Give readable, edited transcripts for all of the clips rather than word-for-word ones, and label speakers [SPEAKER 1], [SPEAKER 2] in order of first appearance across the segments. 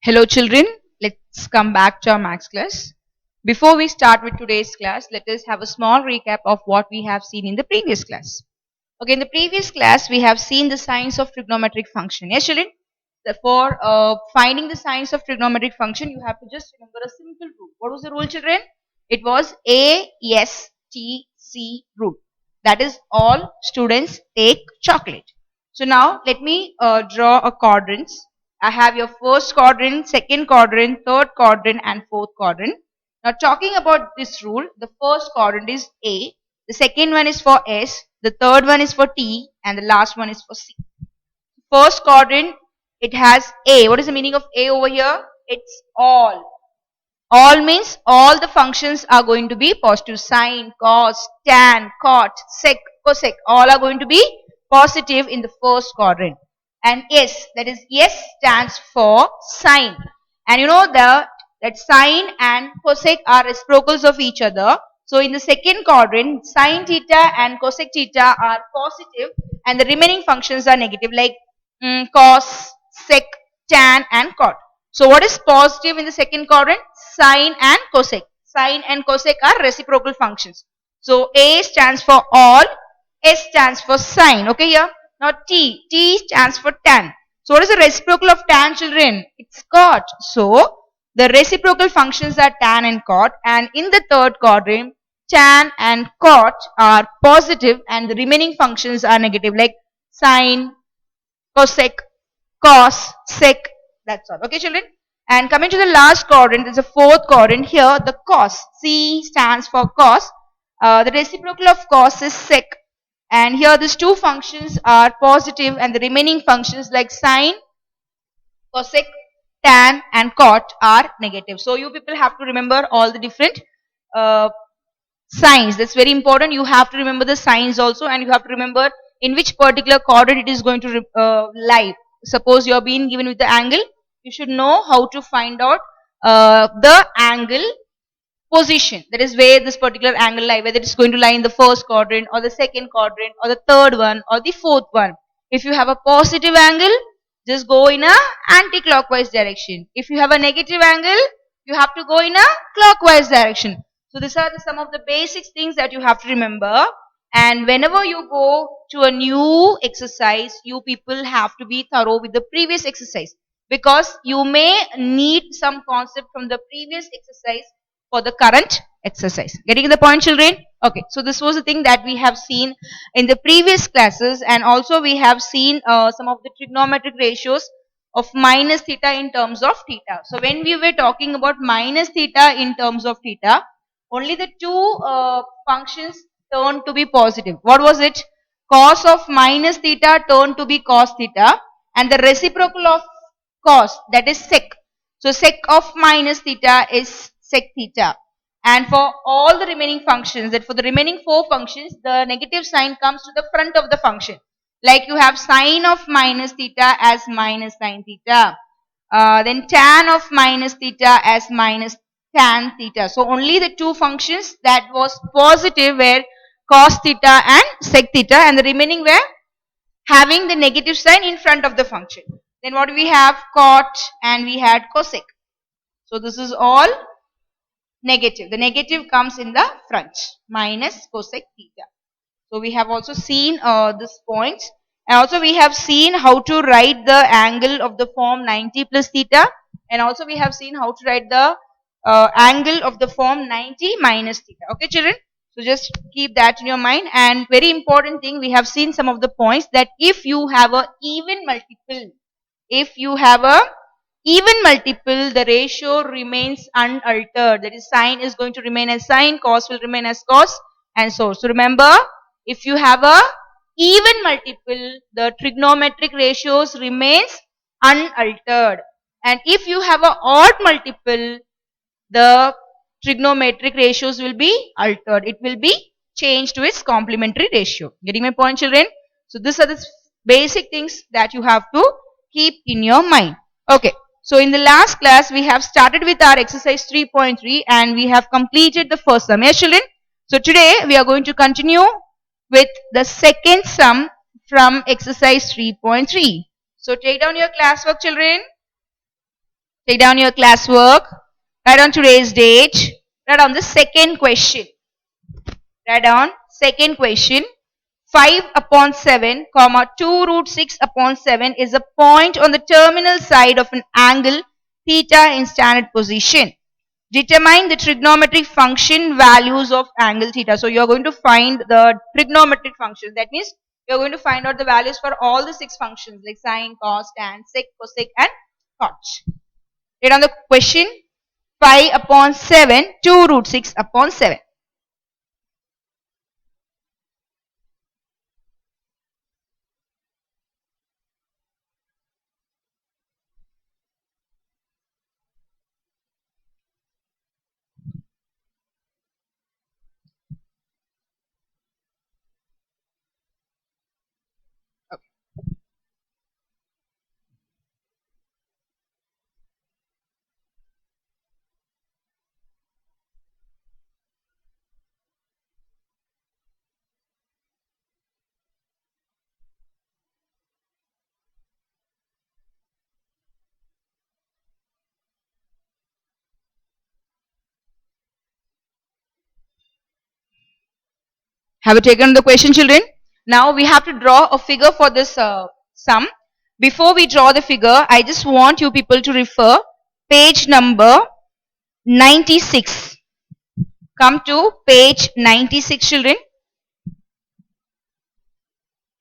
[SPEAKER 1] Hello children, let's come back to our maths class. Before we start with today's class, let us have a small recap of what we have seen in the previous class. Okay, in the previous class, we have seen the signs of trigonometric function. Yes children? For finding the signs of trigonometric function, you have to just remember a simple rule. What was the rule children? It was ASTC rule. That is all students take chocolate. So now let me draw a quadrants. I have your first quadrant, second quadrant, third quadrant and fourth quadrant. Now talking about this rule, the first quadrant is A, the second one is for S, the third one is for T and the last one is for C. First quadrant, it has A. What is the meaning of A over here? It's all. All means all the functions are going to be positive. Sine, cos, tan, cot, sec, cosec. All are going to be positive in the first quadrant. And S, that is S stands for sine. And you know that sine and cosec are reciprocals of each other. So in the second quadrant, sine theta and cosec theta are positive and the remaining functions are negative like cos, sec, tan and cot. So what is positive in the second quadrant? Sine and cosec. Sine and cosec are reciprocal functions. So A stands for all, S stands for sine. Okay here. Now T stands for tan. So what is the reciprocal of tan children? It's cot. So the reciprocal functions are tan and cot, and in the third quadrant tan and cot are positive and the remaining functions are negative like sine, cosec, cos, sec. That's all. Okay, children. And coming to the last quadrant, there's a fourth quadrant here. The cos, C stands for cos. The reciprocal of cos is sec. And here these two functions are positive and the remaining functions like sine, cosec, tan and cot are negative. So you people have to remember all the different uh, signs. That's very important. You have to remember the signs also, and you have to remember in which particular quadrant it is going to lie. Suppose you are being given with the angle, you should know how to find out the angle position. That is where this particular angle lie, whether it's going to lie in the first quadrant or the second quadrant or the third one or the fourth one. If you have a positive angle, just go in a anti-clockwise direction. If you have a negative angle, you have to go in a clockwise direction. So these are some of the basic things that you have to remember. And whenever you go to a new exercise, you people have to be thorough with the previous exercise, because you may need some concept from the previous exercise for the current exercise. Getting the point children? Okay, so this was the thing that we have seen in the previous classes, and also we have seen some of the trigonometric ratios of minus theta in terms of theta. So when we were talking about minus theta in terms of theta, only the two functions turned to be positive. What was it? Cos of minus theta turned to be cos theta, and the reciprocal of cos, that is sec. So sec of minus theta is sec theta. And for all the remaining functions, that for the remaining four functions, the negative sign comes to the front of the function. Like you have sine of minus theta as minus sine theta. Then tan of minus theta as minus tan theta. So only the two functions that was positive were cos theta and sec theta, and the remaining were having the negative sign in front of the function. Then what do we have? Cot and we had cosec. So this is all negative. The negative comes in the front, minus cosec theta. So we have also seen this point, and also we have seen how to write the angle of the form 90 plus theta, and also we have seen how to write the angle of the form 90 minus theta. Okay children, so just keep that in your mind. And very important thing, we have seen some of the points that if you have a even multiple, the ratio remains unaltered. That is, sine is going to remain as sine, cos will remain as cos, and so. So remember, if you have a even multiple, the trigonometric ratios remains unaltered. And if you have a odd multiple, the trigonometric ratios will be altered. It will be changed to its complementary ratio. Getting my point children? So these are the basic things that you have to keep in your mind. Okay. So in the last class, we have started with our exercise 3.3 and we have completed the first sum. Yes children? So today we are going to continue with the second sum from exercise 3.3. So take down your classwork children. Take down your classwork. Write down today's date. Write down the second question. Write down second question. 5 upon 7, comma 2 root 6 upon 7 is a point on the terminal side of an angle theta in standard position. Determine the trigonometric function values of angle theta. So you are going to find the trigonometric functions. That means you are going to find out the values for all the 6 functions like sine, cos, tan, sec, cosec and cot. Write down the question. 5 upon 7, 2 root 6 upon 7. Have you taken the question, children? Now we have to draw a figure for this sum. Before we draw the figure, I just want you people to refer page number 96. Come to page 96, children.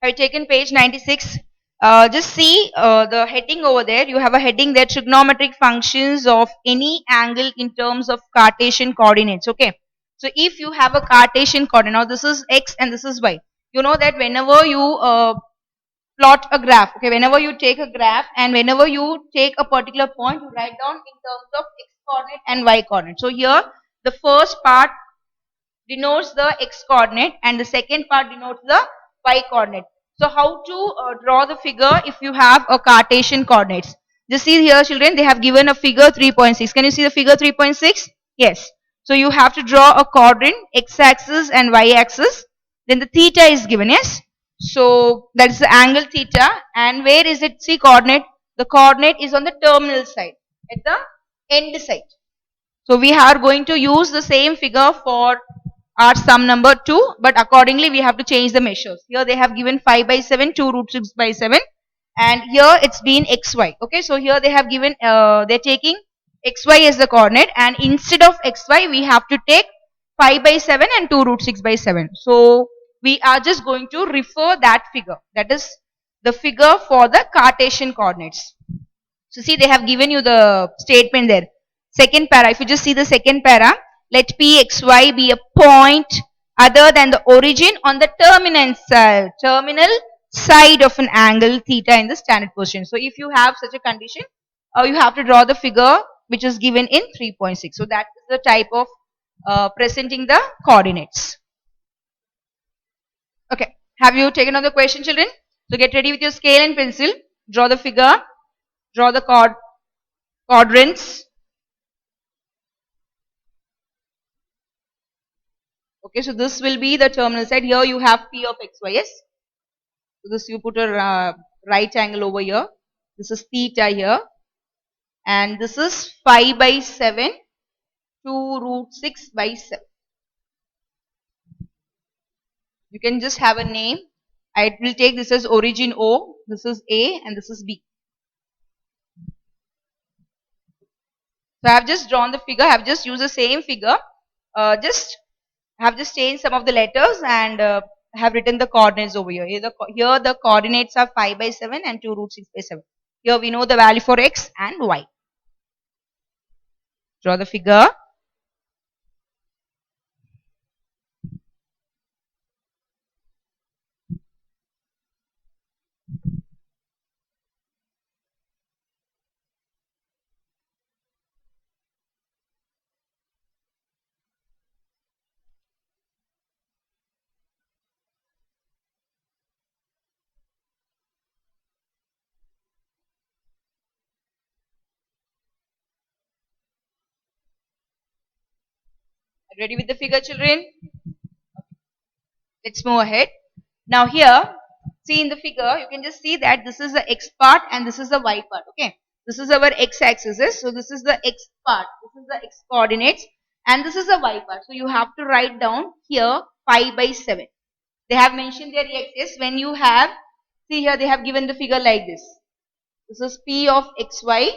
[SPEAKER 1] Have you taken page 96? Just see the heading over there. You have a heading there, trigonometric functions of any angle in terms of Cartesian coordinates. Okay. So if you have a Cartesian coordinate, now this is x and this is y. You know that whenever you plot a graph, okay, whenever you take a graph and whenever you take a particular point, you write down in terms of x coordinate and y coordinate. So here the first part denotes the x coordinate and the second part denotes the y coordinate. So how to draw the figure if you have a Cartesian coordinates? Just see here, children, they have given a figure 3.6. Can you see the figure 3.6? Yes. So you have to draw a quadrant, x-axis and y-axis. Then the theta is given, yes. So that is the angle theta. And where is it? See coordinate. The coordinate is on the terminal side, at the end side. So we are going to use the same figure for our sum number 2, but accordingly we have to change the measures. Here they have given 5 by 7, 2 root 6 by 7, and here it's been xy. Okay, so here they have given, they're taking xy as the coordinate, and instead of xy we have to take 5 by 7 and 2 root 6 by 7. So we are just going to refer that figure. That is the figure for the Cartesian coordinates. So see, they have given you the statement there. Second para, if you just see the second para, let Pxy be a point other than the origin on the terminal side of an angle theta in the standard position. So if you have such a condition, you have to draw the figure which is given in 3.6. So that is the type of presenting the coordinates. Okay, have you taken on the question, children? So get ready with your scale and pencil. Draw the figure. Draw the quadrants. Okay, so this will be the terminal side. Here you have P of xy, yes? So this you put a right angle over here. This is theta here. And this is 5 by 7, 2 root 6 by 7. You can just have a name. I will take this as origin O, this is A and this is B. So I have just drawn the figure, I have just used the same figure. I have just changed some of the letters and have written the coordinates over here. Here the coordinates are 5 by 7 and 2 root 6 by 7. Here we know the value for x and y. Draw the figure. Ready with the figure, children? Let's move ahead. Now here, see in the figure, you can just see that this is the x part and this is the y part. Okay. This is our x-axis. So this is the x part. This is the x coordinates, and this is the y part. So you have to write down here 5 by 7. They have mentioned their x-axis. When you have, see here, they have given the figure like this. This is p of xy,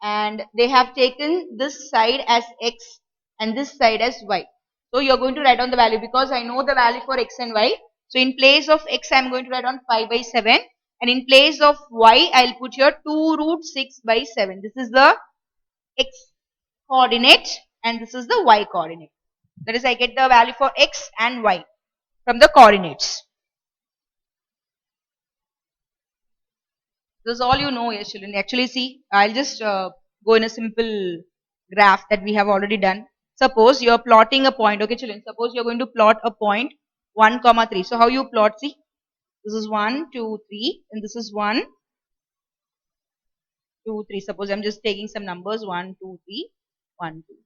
[SPEAKER 1] and they have taken this side as x and this side as y. So you are going to write down the value, because I know the value for x and y. So in place of x, I am going to write down 5 by 7, and in place of y, I will put here 2 root 6 by 7. This is the x coordinate, and this is the y coordinate. That is, I get the value for x and y from the coordinates. This is all you know, yes, children. Actually, see, I'll just go in a simple graph that we have already done. Suppose you're plotting a point, okay, children. Suppose you're going to plot a point 1, comma 3. So how you plot? See, this is 1, 2, 3, and this is 1, 2, 3. Suppose I'm just taking some numbers 1, 2, 3, 1, 2, 3.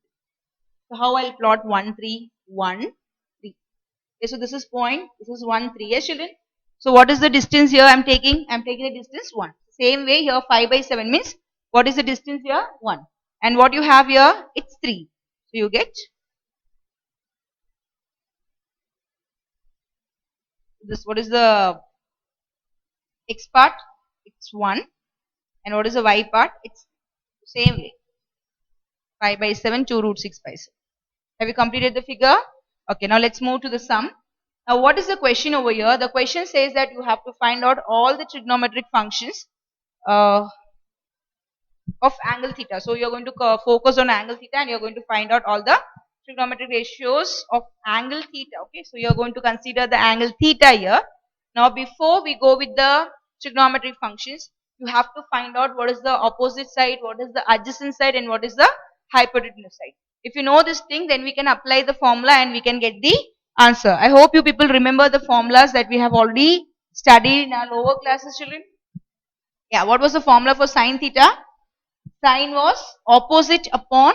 [SPEAKER 1] So how I'll plot 1, 3, 1, 3. Okay, so this is point. This is 1, 3. Yes, children. So what is the distance here I'm taking? I'm taking the distance 1. Same way here 5 by 7 means what is the distance here? 1. And what you have here? It's 3. So you get this. What is the x part? It's 1. And what is the y part? It's same way. 5 by 7, 2 root 6 by 7. Have you completed the figure? Okay, now let's move to the sum. Now what is the question over here? The question says that you have to find out all the trigonometric functions uh, of angle theta. So you're going to focus on angle theta, and you're going to find out all the trigonometric ratios of angle theta. Okay, so you're going to consider the angle theta here. Now before we go with the trigonometric functions, you have to find out what is the opposite side, what is the adjacent side, and what is the hypotenuse side. If you know this thing, then we can apply the formula and we can get the answer. I hope you people remember the formulas that we have already studied in our lower classes, children. Yeah, what was the formula for sine theta? Sine was opposite upon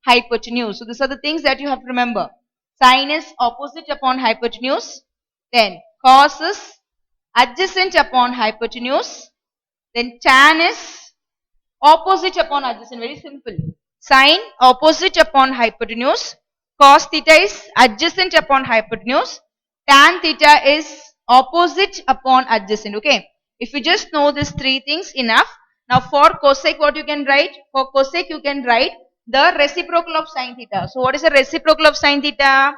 [SPEAKER 1] hypotenuse. So these are the things that you have to remember. Sine is opposite upon hypotenuse. Then cos is adjacent upon hypotenuse. Then tan is opposite upon adjacent. Very simple. Sine opposite upon hypotenuse. Cos theta is adjacent upon hypotenuse. Tan theta is opposite upon adjacent. Okay. If you just know these three things, enough. Now for cosec, what you can write? For cosec, you can write the reciprocal of sine theta. So what is the reciprocal of sine theta?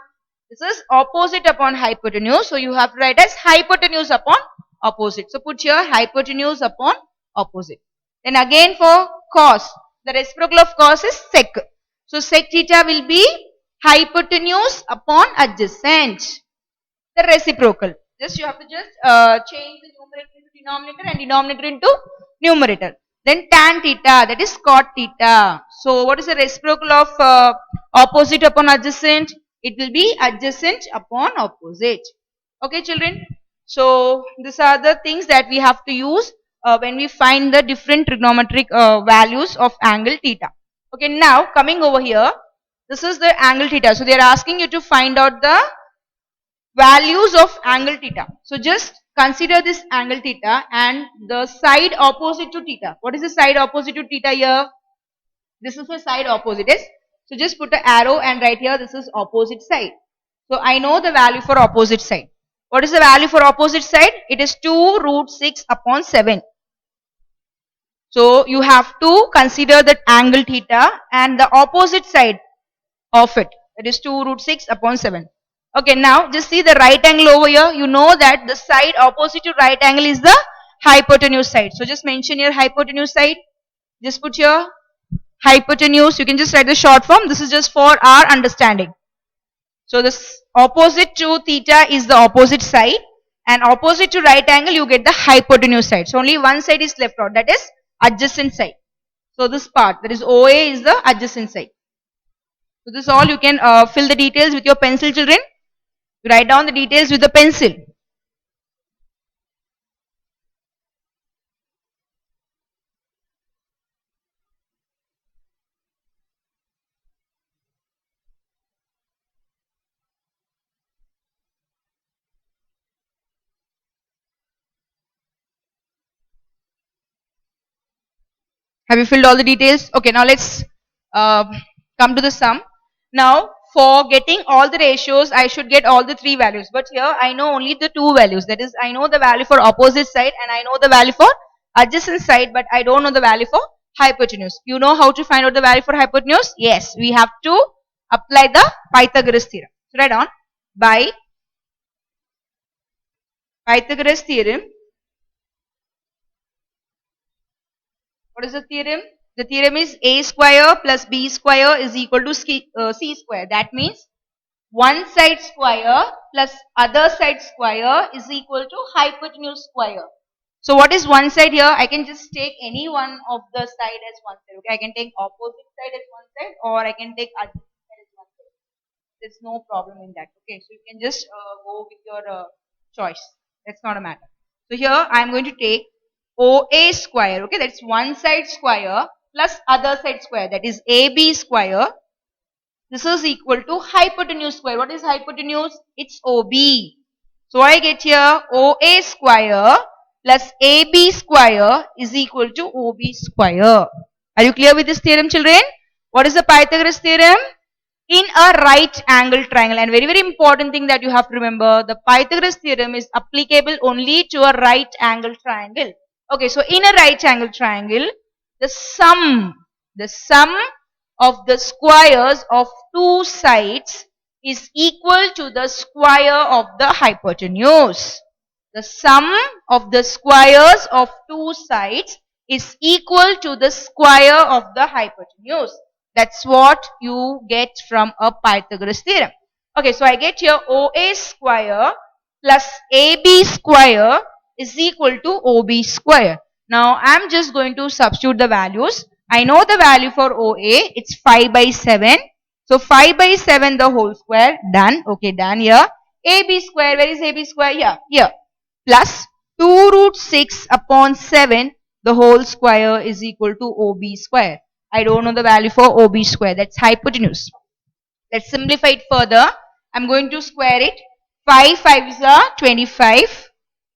[SPEAKER 1] This is opposite upon hypotenuse. So you have to write as hypotenuse upon opposite. So put here hypotenuse upon opposite. Then again for cos, the reciprocal of cos is sec. So sec theta will be hypotenuse upon adjacent. The reciprocal. Just you have to just change the numerator into denominator and denominator into numerator. Then tan theta, that is cot theta. So what is the reciprocal of opposite upon adjacent? It will be adjacent upon opposite. Okay, children. So these are the things that we have to use when we find the different trigonometric values of angle theta. Okay, now coming over here, this is the angle theta. So they are asking you to find out the values of angle theta. So just consider this angle theta and the side opposite to theta. What is the side opposite to theta here? This is the side opposite. Yes? So just put an arrow and right here this is opposite side. So I know the value for opposite side. What is the value for opposite side? It is 2 root 6 upon 7. So you have to consider that angle theta and the opposite side of it. That is 2 root 6 upon 7. Okay, now just see the right angle over here. You know that the side opposite to right angle is the hypotenuse side. So just mention your hypotenuse side. Just put your hypotenuse. You can just write the short form. This is just for our understanding. So this opposite to theta is the opposite side, and opposite to right angle you get the hypotenuse side. So only one side is left out, that is adjacent side. So this part, that is OA, is the adjacent side. So this all you can fill the details with your pencil, children. You write down the details with the pencil. Have you filled all the details? Okay, now let's uh, come to the sum. Now, for getting all the ratios, I should get all the three values. But here, I know only the two values. That is, I know the value for opposite side and I know the value for adjacent side, but I don't know the value for hypotenuse. You know how to find out the value for hypotenuse? Yes, we have to apply the Pythagoras theorem. So, write on. By Pythagoras theorem, what is the theorem? The theorem is a square plus b square is equal to c square. That means one side square plus other side square is equal to hypotenuse square. So what is one side here? I can just take any one of the side as one side. Okay, I can take opposite side as one side or I can take adjacent side as one side. There's no problem in that. Okay, so you can just go with your choice. That's not a matter. So here I am going to take OA square. Okay, that's one side square plus other side square. That is AB square. This is equal to hypotenuse square. What is hypotenuse? It's OB. So I get here OA square plus AB square is equal to OB square. Are you clear with this theorem, children? What is the Pythagoras theorem? In a right angle triangle, and very important thing that you have to remember, the Pythagoras theorem is applicable only to a right angle triangle. Okay, so in a right angle triangle, the sum of the squares of two sides is equal to the square of the hypotenuse. The sum of the squares of two sides is equal to the square of the hypotenuse. That's what you get from a Pythagoras theorem. Okay, so I get here OA square plus AB square is equal to OB square. Now, I'm just going to substitute the values. I know the value for OA, it's 5 by 7. So, 5 by 7 the whole square, done. Okay, done here. AB square, where is AB square? Here. Plus 2 root 6 upon 7, the whole square is equal to OB square. I don't know the value for OB square, that's hypotenuse. Let's simplify it further. I'm going to square it. 5 5s are 25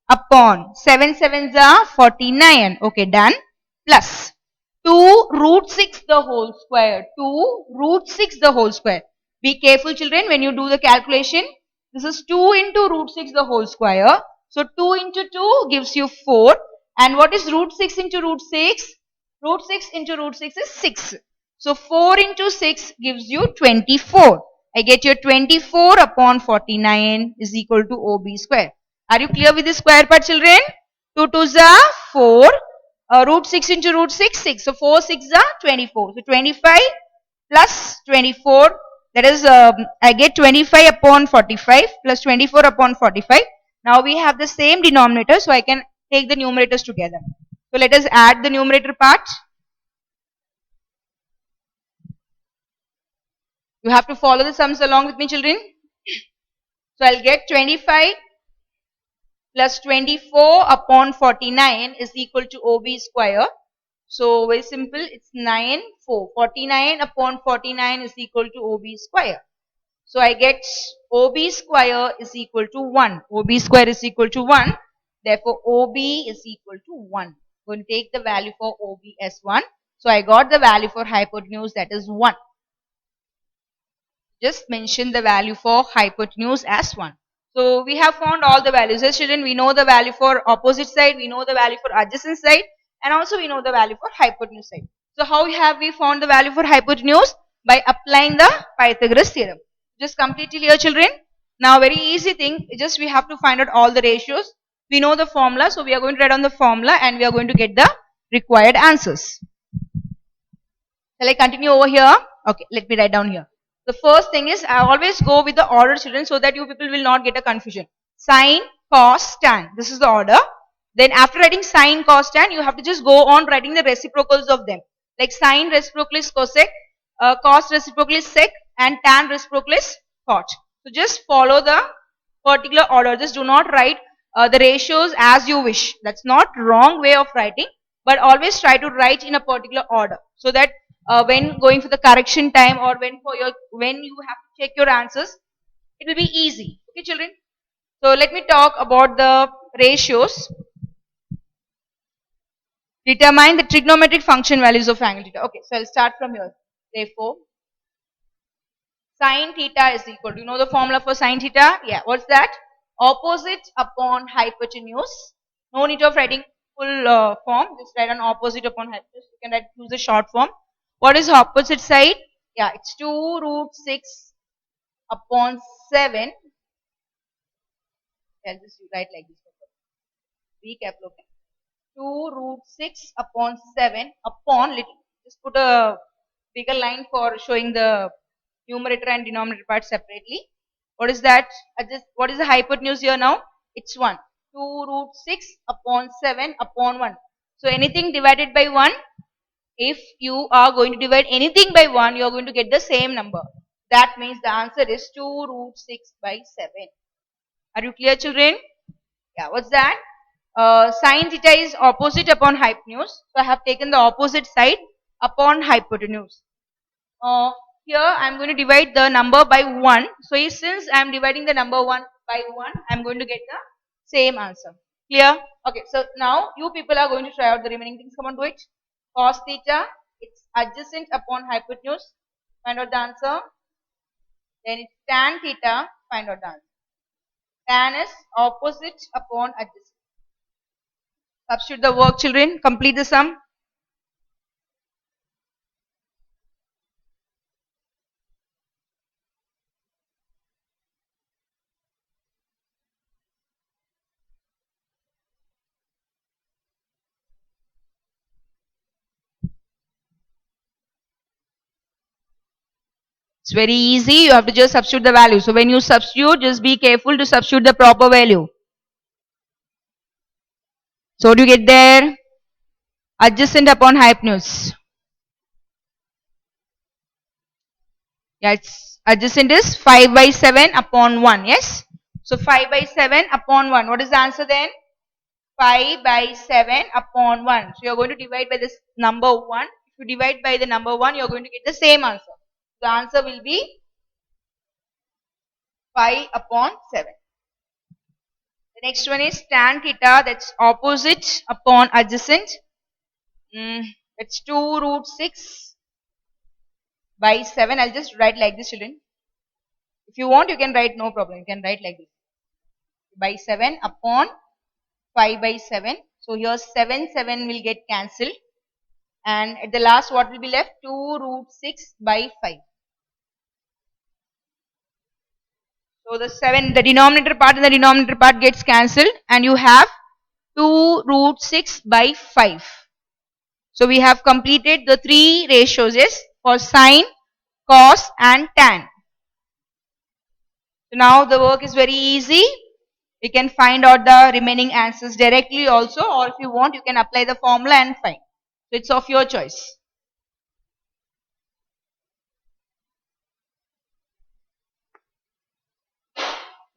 [SPEAKER 1] upon 7 7s are 49. Okay, done. Plus 2 root 6 the whole square. 2 root 6 the whole square. Be careful, children, when you do the calculation. This is 2 into root 6 the whole square. So 2 into 2 gives you 4. And what is root 6 into root 6? Root 6 into root 6 is 6. So 4 into 6 gives you 24. I get your 24 upon 49 is equal to OB square. Are you clear with the square part, children? 2 2s are 4. Root 6 into root 6, 6. So 4 6 are 24. So 25 plus 24. That is, I get 25 upon 45 plus 24 upon 45. Now we have the same denominator, so I can take the numerators together. So let us add the numerator part. You have to follow the sums along with me, children. So I'll get 25 plus 24 upon 49 is equal to OB square. So very simple, it's 9, 4. 49 upon 49 is equal to OB square. So I get OB square is equal to 1. OB square is equal to 1. Therefore, OB is equal to 1. Going to take the value for OB as 1. So I got the value for hypotenuse, that is 1. Just mention the value for hypotenuse as 1. So we have found all the values. As children, we know the value for opposite side, we know the value for adjacent side, and also we know the value for hypotenuse side. So how have we found the value for hypotenuse? By applying the Pythagoras theorem. Just completely clear, children. Now very easy thing, just we have to find out all the ratios. We know the formula, so we are going to write on the formula and we are going to get the required answers. Shall I continue over here? Okay, let me write down here. The first thing is, I always go with the order, children, so that you people will not get a confusion. Sine, cos, tan. This is the order. Then after writing sine, cos, tan, you have to just go on writing the reciprocals of them. Like sine reciprocal is cosec, cos reciprocal is sec, and tan reciprocal is cot. So just follow the particular order. Just do not write the ratios as you wish. That's not wrong way of writing, but always try to write in a particular order, so that when going for the correction time or when you have to check your answers, it will be easy. Okay, children. So let me talk about the ratios. Determine the trigonometric function values of angle theta. Okay, so I'll start from here. Therefore, sine theta is equal to, you know the formula for sine theta? Yeah, what's that? Opposite upon hypotenuse. No need of writing full form, just write an opposite upon hypotenuse. You can use the short form. What is opposite side? Yeah, it's 2 root 6 upon 7. I'll just write like this. Recap, okay. 2 root 6 upon 7 upon, little, just put a bigger line for showing the numerator and denominator part separately. What is that? What is the hypotenuse here now? It's 1. 2 root 6 upon 7 upon 1. So anything divided by 1, if you are going to divide anything by 1, you are going to get the same number. That means the answer is 2 root 6 by 7. Are you clear, children? Yeah, what's that? Sine theta is opposite upon hypotenuse. So I have taken the opposite side upon hypotenuse. Here I am going to divide the number by 1. So since I am dividing the number 1 by 1, I am going to get the same answer. Clear? Okay, so now you people are going to try out the remaining things. Come on, do it. Cos theta, it's adjacent upon hypotenuse. Find out the answer. Then it's tan theta. Find out the answer. Tan is opposite upon adjacent. Substitute the work, children. Complete the sum. It's very easy. You have to just substitute the value. So when you substitute, just be careful to substitute the proper value. So what do you get there? Adjacent upon hypotenuse. Yeah, it's adjacent is 5 by 7 upon 1. Yes. So 5 by 7 upon 1. What is the answer then? 5 by 7 upon 1. So you are going to divide by this number 1. If you divide by the number 1, you are going to get the same answer. The answer will be 5 upon 7. The next one is tan theta, that's opposite upon adjacent. It's 2 root 6 by 7. I'll just write like this, children. If you want, you can write, no problem. You can write like this. By 7 upon 5 by 7. So here 7 will get cancelled. And at the last, what will be left? 2 root 6 by 5. So the denominator part and the denominator part gets cancelled, and you have 2 root 6 by 5. So we have completed the 3 ratios, yes, for sine, cos and tan. So now the work is very easy. You can find out the remaining answers directly also, or if you want, you can apply the formula and find. So it's of your choice.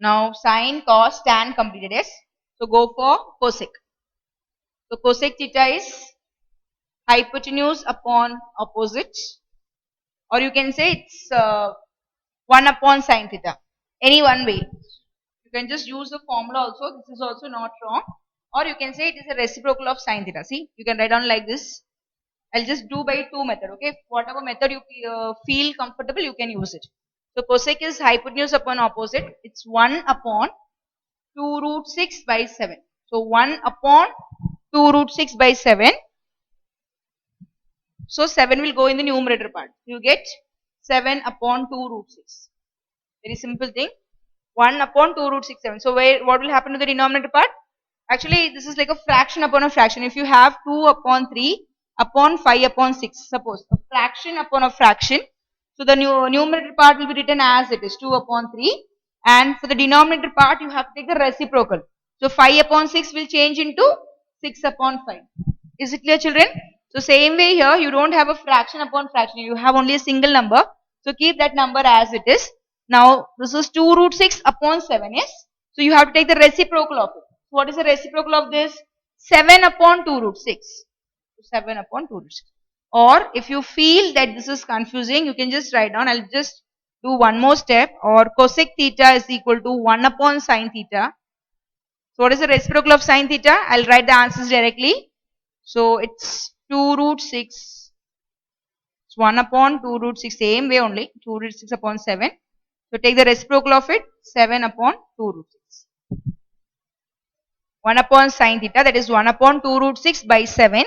[SPEAKER 1] Now sine, cos, tan completed, yes. So go for cosec. So cosec theta is hypotenuse upon opposite, or you can say it's 1 upon sine theta. Any one way. You can just use the formula also. This is also not wrong. Or you can say it is a reciprocal of sine theta. See, you can write down like this. I'll just do by 2 method. Okay, whatever method you feel comfortable, you can use it. So cosec is hypotenuse upon opposite. It's 1 upon 2 root 6 by 7. So 1 upon 2 root 6 by 7. So 7 will go in the numerator part. You get 7 upon 2 root 6. Very simple thing. 1 upon 2 root 6, 7. So what will happen to the denominator part? Actually, this is like a fraction upon a fraction. If you have 2 upon 3 upon 5 upon 6, suppose a fraction upon a fraction. So the numerator part will be written as it is 2 upon 3, and for the denominator part you have to take the reciprocal. So 5 upon 6 will change into 6 upon 5. Is it clear, children? So same way here, you don't have a fraction upon fraction, you have only a single number. So keep that number as it is. Now this is 2 root 6 upon 7, yes? So you have to take the reciprocal of it. So what is the reciprocal of this? 7 upon 2 root 6. 7 upon 2 root 6. Or if you feel that this is confusing, you can just write down. I'll just do one more step. Or cosec theta is equal to 1 upon sine theta. So what is the reciprocal of sine theta? I'll write the answers directly. So it's 2 root 6. It's 1 upon 2 root 6, same way only, 2 root 6 upon 7. So take the reciprocal of it, 7 upon 2 root 6. 1 upon sine theta, that is 1 upon 2 root 6 by 7.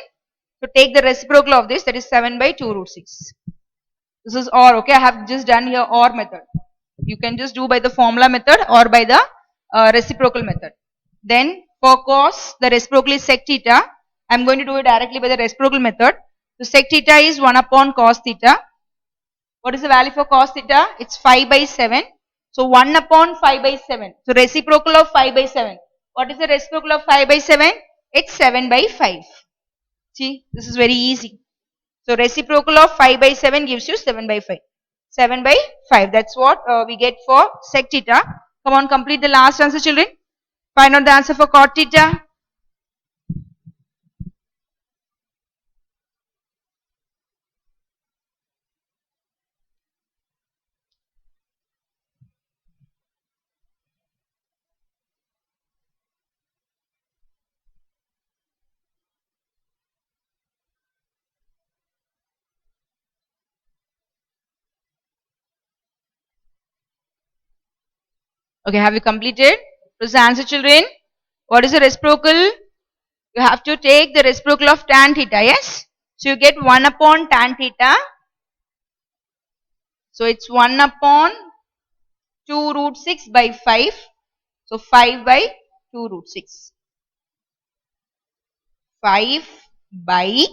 [SPEAKER 1] So take the reciprocal of this, that is 7 by 2 root 6. This is OR, okay. I have just done here OR method. You can just do by the formula method or by the reciprocal method. Then for cos, the reciprocal is sec theta. I am going to do it directly by the reciprocal method. So sec theta is 1 upon cos theta. What is the value for cos theta? It's 5 by 7. So 1 upon 5 by 7. So reciprocal of 5 by 7. What is the reciprocal of 5 by 7? It's 7 by 5. See, this is very easy. So reciprocal of 5 by 7 gives you 7 by 5. 7 by 5. That's what we get for sec theta. Come on, complete the last answer, children. Find out the answer for cot theta. Okay, have you completed? What's the answer, children? What is the reciprocal? You have to take the reciprocal of tan theta, yes? So you get 1 upon tan theta. So it's 1 upon 2 root 6 by 5. So 5 by 2 root 6. 5 by 2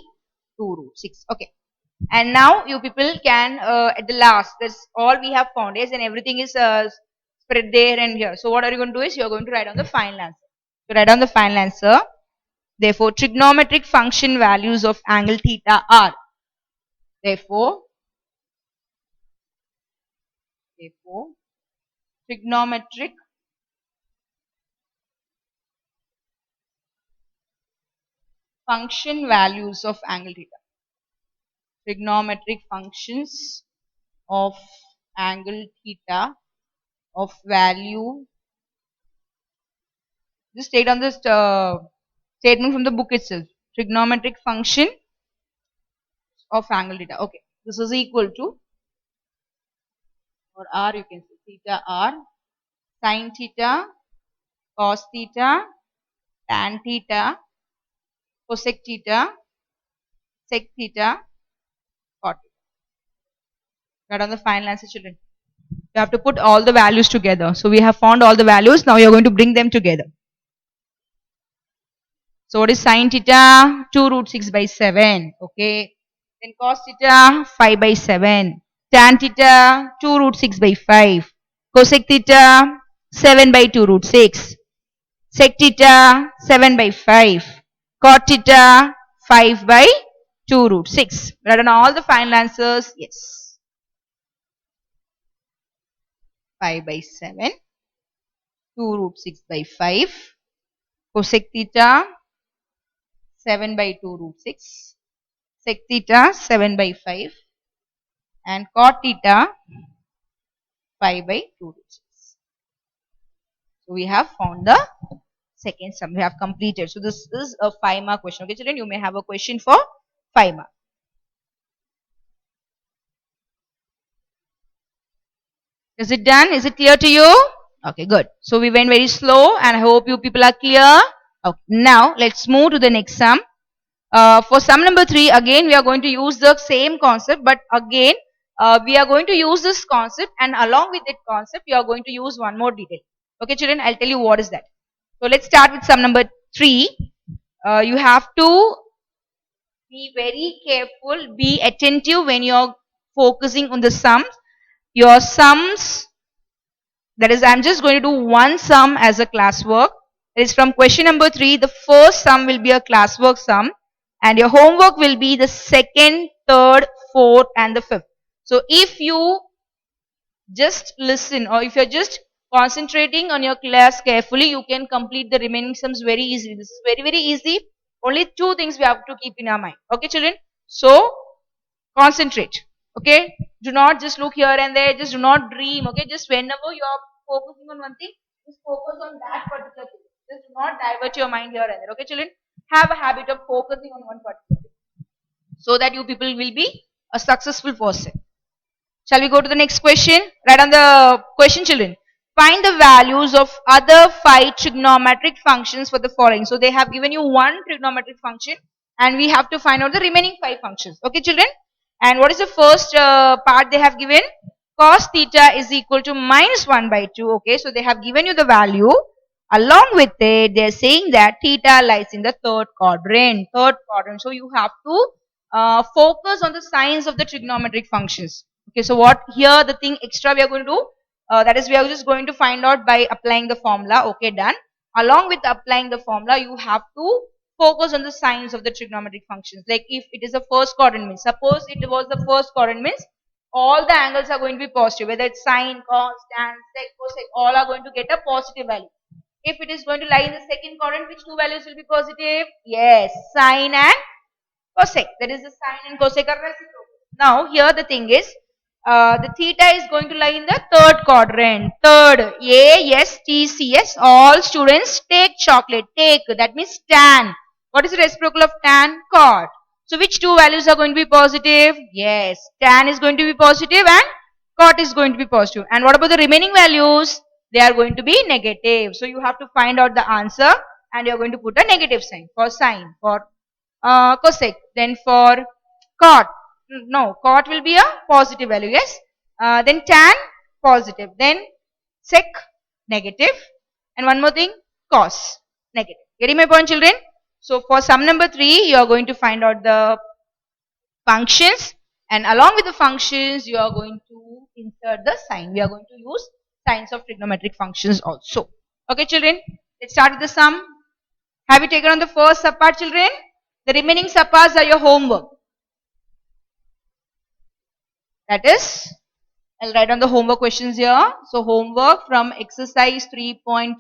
[SPEAKER 1] root 6. Okay. And now you people can at the last, that's all we have found, yes, and everything is spread there and here. So what are you going to do is you are going to write down the final answer. So write down the final answer. Therefore, trigonometric function values of angle theta are. Therefore, trigonometric function values of angle theta. Trigonometric functions of angle theta of value. Just take down this statement from the book itself. Trigonometric function of angle theta. Okay, this is equal to, or r, you can say theta r, sine theta, cos theta, tan theta, cosec theta, sec theta, cot theta. Write down the final answer, children. You have to put all the values together. So we have found all the values. Now you are going to bring them together. So what is sine theta? 2 root 6 by 7. Okay. Then cos theta 5 by 7. Tan theta 2 root 6 by 5. Cosec theta 7 by 2 root 6. Sec theta 7 by 5. Cot theta 5 by 2 root 6. Write down all the final answers. Yes. 5 by 7. 2 root 6 by 5. Cosec theta 7 by 2 root 6. Sec theta 7 by 5. And cot theta 5 by 2 root 6. So we have found the second sum. We have completed. So this is a 5-mark question. Okay, children, you may have a question for 5 mark. Is it done? Is it clear to you? Okay, good. So we went very slow and I hope you people are clear. Okay, now let's move to the next sum. For sum number 3, again we are going to use the same concept, but again we are going to use this concept, and along with that concept you are going to use one more detail. Okay, children, I'll tell you what is that. So let's start with sum number 3. You have to be very careful, be attentive when you are focusing on the sums. Your sums, that is, I'm just going to do one sum as a classwork. It is from question number 3. The first sum will be a classwork sum, and your homework will be the second, third, fourth, and the fifth. So if you just listen, or if you're just concentrating on your class carefully, you can complete the remaining sums very easily. This is very, very easy. Only 2 things we have to keep in our mind. Okay, children? So concentrate. Okay, do not just look here and there, just do not dream. Okay, just whenever you are focusing on one thing, just focus on that particular thing. Just do not divert your mind here and there. Okay, children, have a habit of focusing on one particular thing so that you people will be a successful person. Shall we go to the next question? Write on the question, children. Find the values of other five trigonometric functions for the following. So they have given you one trigonometric function and we have to find out the remaining five functions. Okay, children? And what is the first part they have given? Cos theta is equal to minus 1 by 2. Okay, so they have given you the value. Along with it, they are saying that theta lies in the third quadrant. Third quadrant. So you have to focus on the signs of the trigonometric functions. Okay, so what here the thing extra we are going to do, that is we are just going to find out by applying the formula. Okay, done. Along with applying the formula, you have to focus on the signs of the trigonometric functions. Like if it is a first quadrant means, suppose it was the first quadrant means, all the angles are going to be positive, whether it's sine, cos, tan, sec, cosec, all are going to get a positive value. If it is going to lie in the second quadrant, which two values will be positive? Yes, sine and cosec. That is the sine and cosec are reciprocal. Now here the thing is, the theta is going to lie in the third quadrant. Third, A, S, T, C, S. All students take chocolate. Take, that means tan. What is the reciprocal of tan? Cot. So which two values are going to be positive? Yes, tan is going to be positive and cot is going to be positive. And what about the remaining values? They are going to be negative. So you have to find out the answer and you are going to put a negative sign for sine, for cosec. Then for cot, no, cot will be a positive value, yes. Then tan, positive. Then sec, negative. And one more thing, cos, negative. Getting my point, children? So for sum number 3, you are going to find out the functions, and along with the functions, you are going to insert the sign. We are going to use signs of trigonometric functions also. Okay, children, let's start with the sum. Have you taken on the first subpart, children? The remaining subparts are your homework. That is, I'll write on the homework questions here. So homework from exercise 3.3,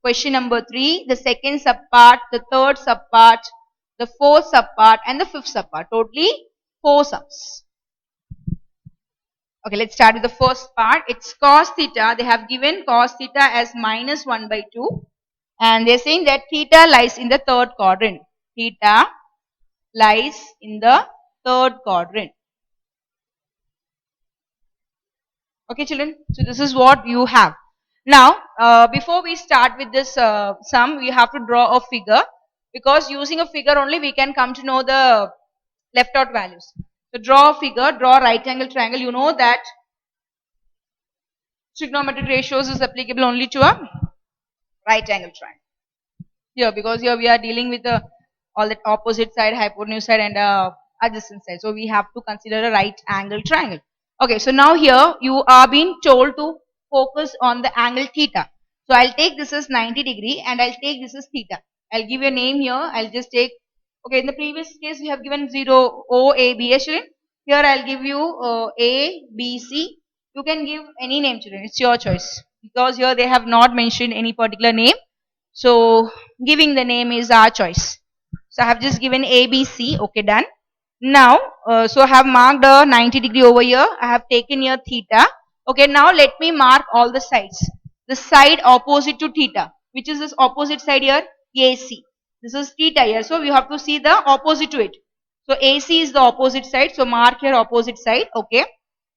[SPEAKER 1] question number 3, the second subpart, the third subpart, the fourth subpart and the fifth subpart. Totally 4 sums. Okay, let's start with the first part. It's cos theta. They have given cos theta as minus 1 by 2. And they're saying that theta lies in the third quadrant. Theta lies in the third quadrant. Okay, children. So this is what you have. Now, before we start with this sum, we have to draw a figure, because using a figure only we can come to know the left out values. So draw a figure, draw a right angle triangle. You know that trigonometric ratios is applicable only to a right angle triangle. Here, because here we are dealing with all the opposite side, hypotenuse side and adjacent side. So we have to consider a right angle triangle. Okay, so now here you are being told to focus on the angle theta. So I'll take this as 90 degree and I'll take this as theta. I'll give you a name here. I'll just take, okay, in the previous case we have given 0, O, A, B, S, children. Here I'll give you A, B, C. You can give any name, children. It's your choice. Because here they have not mentioned any particular name. So giving the name is our choice. So I have just given A, B, C. Okay, done. Now, so I have marked a 90 degree over here. I have taken here theta. Okay, now let me mark all the sides. The side opposite to theta. Which is this opposite side here? AC. This is theta here. So we have to see the opposite to it. So AC is the opposite side. So mark here opposite side. Okay.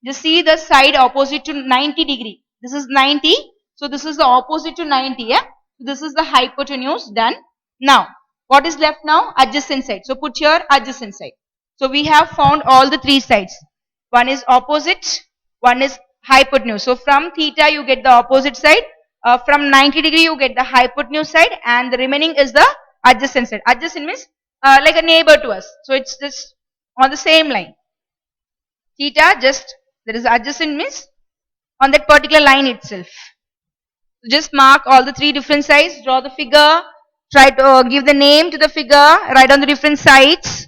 [SPEAKER 1] Just see the side opposite to 90 degree. This is 90. So this is the opposite to 90. Yeah. This is the hypotenuse. Done. Now, what is left now? Adjacent side. So put here adjacent side. So we have found all the 3 sides. One is opposite, one is hypotenuse. So from theta you get the opposite side. From 90 degree you get the hypotenuse side, and the remaining is the adjacent side. Adjacent means like a neighbor to us. So it's just on the same line. Theta just, there is adjacent means on that particular line itself. So just mark all the 3 different sides, draw the figure, try to give the name to the figure, write on the different sides.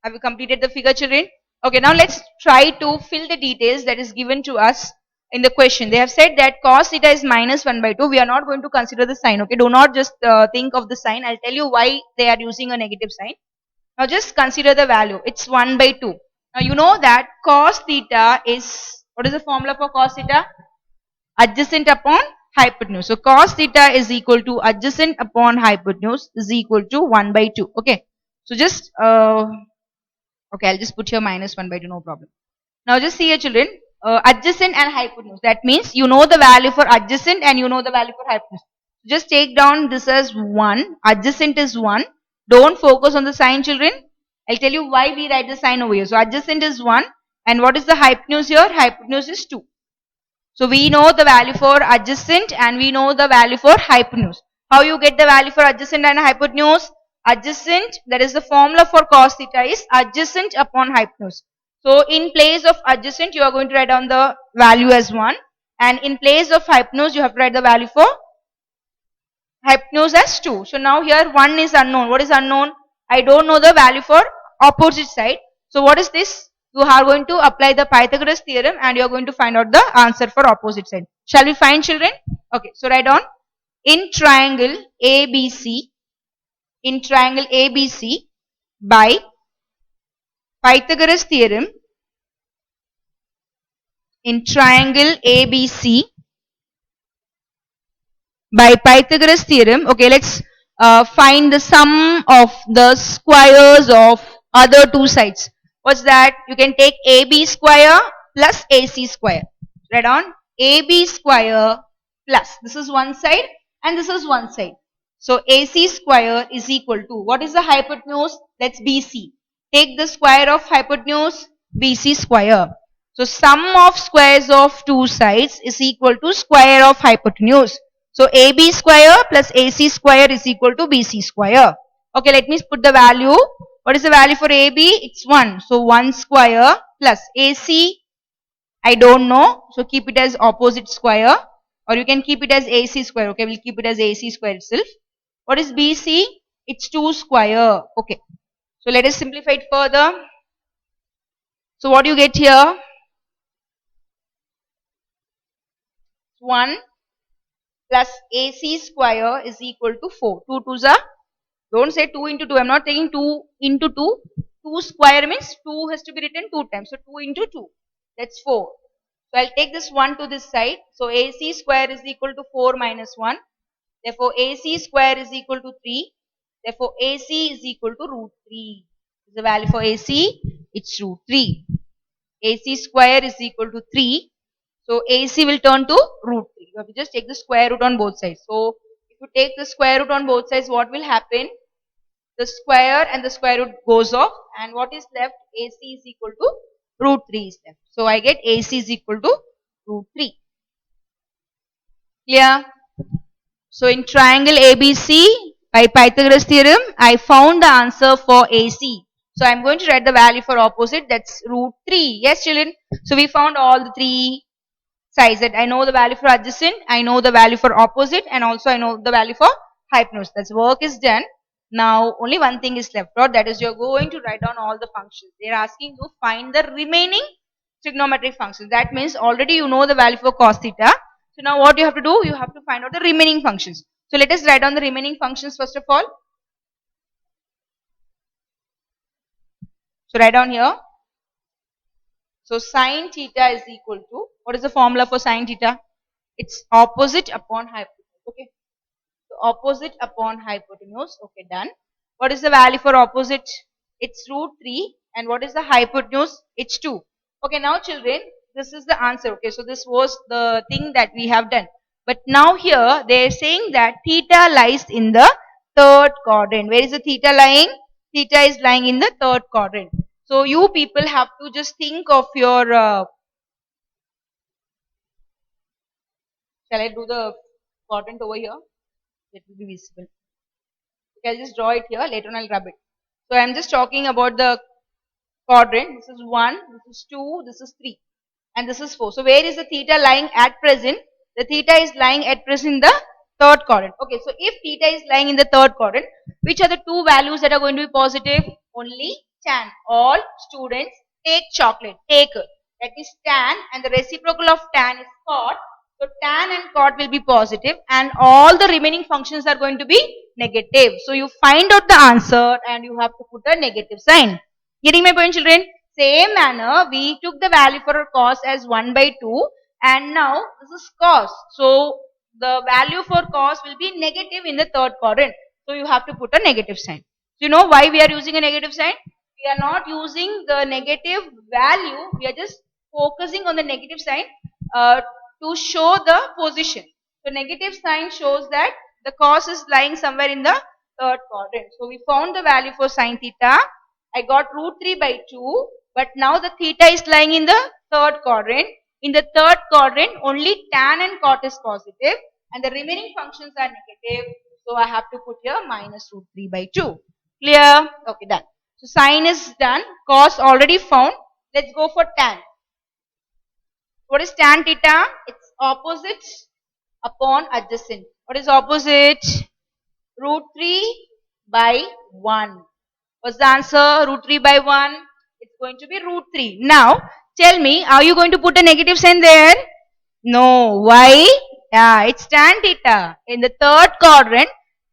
[SPEAKER 1] Have you completed the figure, children? Okay, now let's try to fill the details that is given to us in the question. They have said that cos theta is minus 1 by 2. We are not going to consider the sign. Okay, do not just think of the sign. I'll tell you why they are using a negative sign. Now just consider the value. It's 1 by 2. Now you know that cos theta is, what is the formula for cos theta? Adjacent upon hypotenuse. So cos theta is equal to adjacent upon hypotenuse is equal to 1 by 2. Okay. So just, okay, I'll just put here minus 1 by 2, no problem. Now just see here children, adjacent and hypotenuse. That means you know the value for adjacent and you know the value for hypotenuse. Just take down this as 1, adjacent is 1. Don't focus on the sign children. I'll tell you why we write the sign over here. So adjacent is 1 and what is the hypotenuse here? Hypotenuse is 2. So we know the value for adjacent and we know the value for hypotenuse. How you get the value for adjacent and hypotenuse? Adjacent, that is the formula for cos theta is adjacent upon hypotenuse. So in place of adjacent you are going to write down the value as 1 and in place of hypotenuse you have to write the value for hypotenuse as 2. So now here 1 is unknown. What is unknown? I don't know the value for opposite side. So what is this? You are going to apply the Pythagoras theorem and you are going to find out the answer for opposite side. Shall we find children? Okay, so write down in triangle ABC, by Pythagoras theorem, in triangle ABC by Pythagoras theorem. Okay, let's find the sum of the squares of other two sides. What's that? You can take AB square plus AC square. Write on AB square plus, this is one side and this is one side. So AC square is equal to, what is the hypotenuse? That's BC. Take the square of hypotenuse, BC square. So sum of squares of two sides is equal to square of hypotenuse. So AB square plus AC square is equal to BC square. Okay, let me put the value. What is the value for AB? It's 1. So 1 square plus AC, I don't know. So keep it as opposite square or you can keep it as AC square. Okay, we'll keep it as AC square itself. What is BC? It's 2 square. Okay. So let us simplify it further. So what do you get here? 1 plus AC square is equal to 4. 2 2s are, don't say 2 into 2. I'm not taking 2 into 2. 2 square means 2 has to be written 2 times. So 2 into 2. That's 4. So I'll take this 1 to this side. So AC square is equal to 4 minus 1. Therefore AC square is equal to 3. Therefore AC is equal to root 3. The value for AC, it's root 3. AC square is equal to 3. So AC will turn to root 3. You have to just take the square root on both sides. So if you take the square root on both sides, what will happen? The square and the square root goes off and what is left? AC is equal to root 3 is left. So I get AC is equal to root 3. Clear? So in triangle ABC by Pythagoras theorem, I found the answer for AC. So I am going to write the value for opposite, that's root 3. Yes children? So we found all the three sides. That I know the value for adjacent, I know the value for opposite and also I know the value for hypotenuse. That's work is done. Now only one thing is left out, that is you are going to write down all the functions. They are asking to find the remaining trigonometric functions. That means already you know the value for cos theta. So now what you have to do? You have to find out the remaining functions. So let us write down the remaining functions first of all. So write down here. So sine theta is equal to, what is the formula for sine theta? It's opposite upon hypotenuse. Okay. So opposite upon hypotenuse. Okay, done. What is the value for opposite? It's root 3. And what is the hypotenuse? It's 2. Okay, now children, this is the answer. Okay, so this was the thing that we have done. But now here they are saying that theta lies in the third quadrant. Where is the theta lying? Theta is lying in the third quadrant. So you people have to just think of your, shall I do the quadrant over here? It will be visible. Okay, I'll just draw it here. Later on I'll rub it. So I'm just talking about the quadrant. This is 1, this is 2, this is 3 and this is 4. So where is the theta lying at present? The theta is lying at present in the third quadrant. Okay, so if theta is lying in the third quadrant, which are the two values that are going to be positive? Only tan. All students take chocolate. Take. That is tan and the reciprocal of tan is cot. So tan and cot will be positive and all the remaining functions are going to be negative. So you find out the answer and you have to put a negative sign. Getting my point, children? Same manner, we took the value for our cos as 1 by 2 and now this is cos. So the value for cos will be negative in the third quadrant. So you have to put a negative sign. So you know why we are using a negative sign? We are not using the negative value. We are just focusing on the negative sign to show the position. So negative sign shows that the cos is lying somewhere in the third quadrant. So we found the value for sine theta. I got root 3 by 2. But now the theta is lying in the third quadrant. In the third quadrant, only tan and cot is positive and the remaining functions are negative. So I have to put here minus root 3 by 2. Clear? Okay, done. So sine is done. Cos already found. Let's go for tan. What is tan theta? It's opposite upon adjacent. What is opposite? Root 3 by 1. What's the answer? Root 3 by 1. It's going to be root 3. Now, tell me, are you going to put a negative sign there? No. Why? Yeah, it's tan theta. In the third quadrant,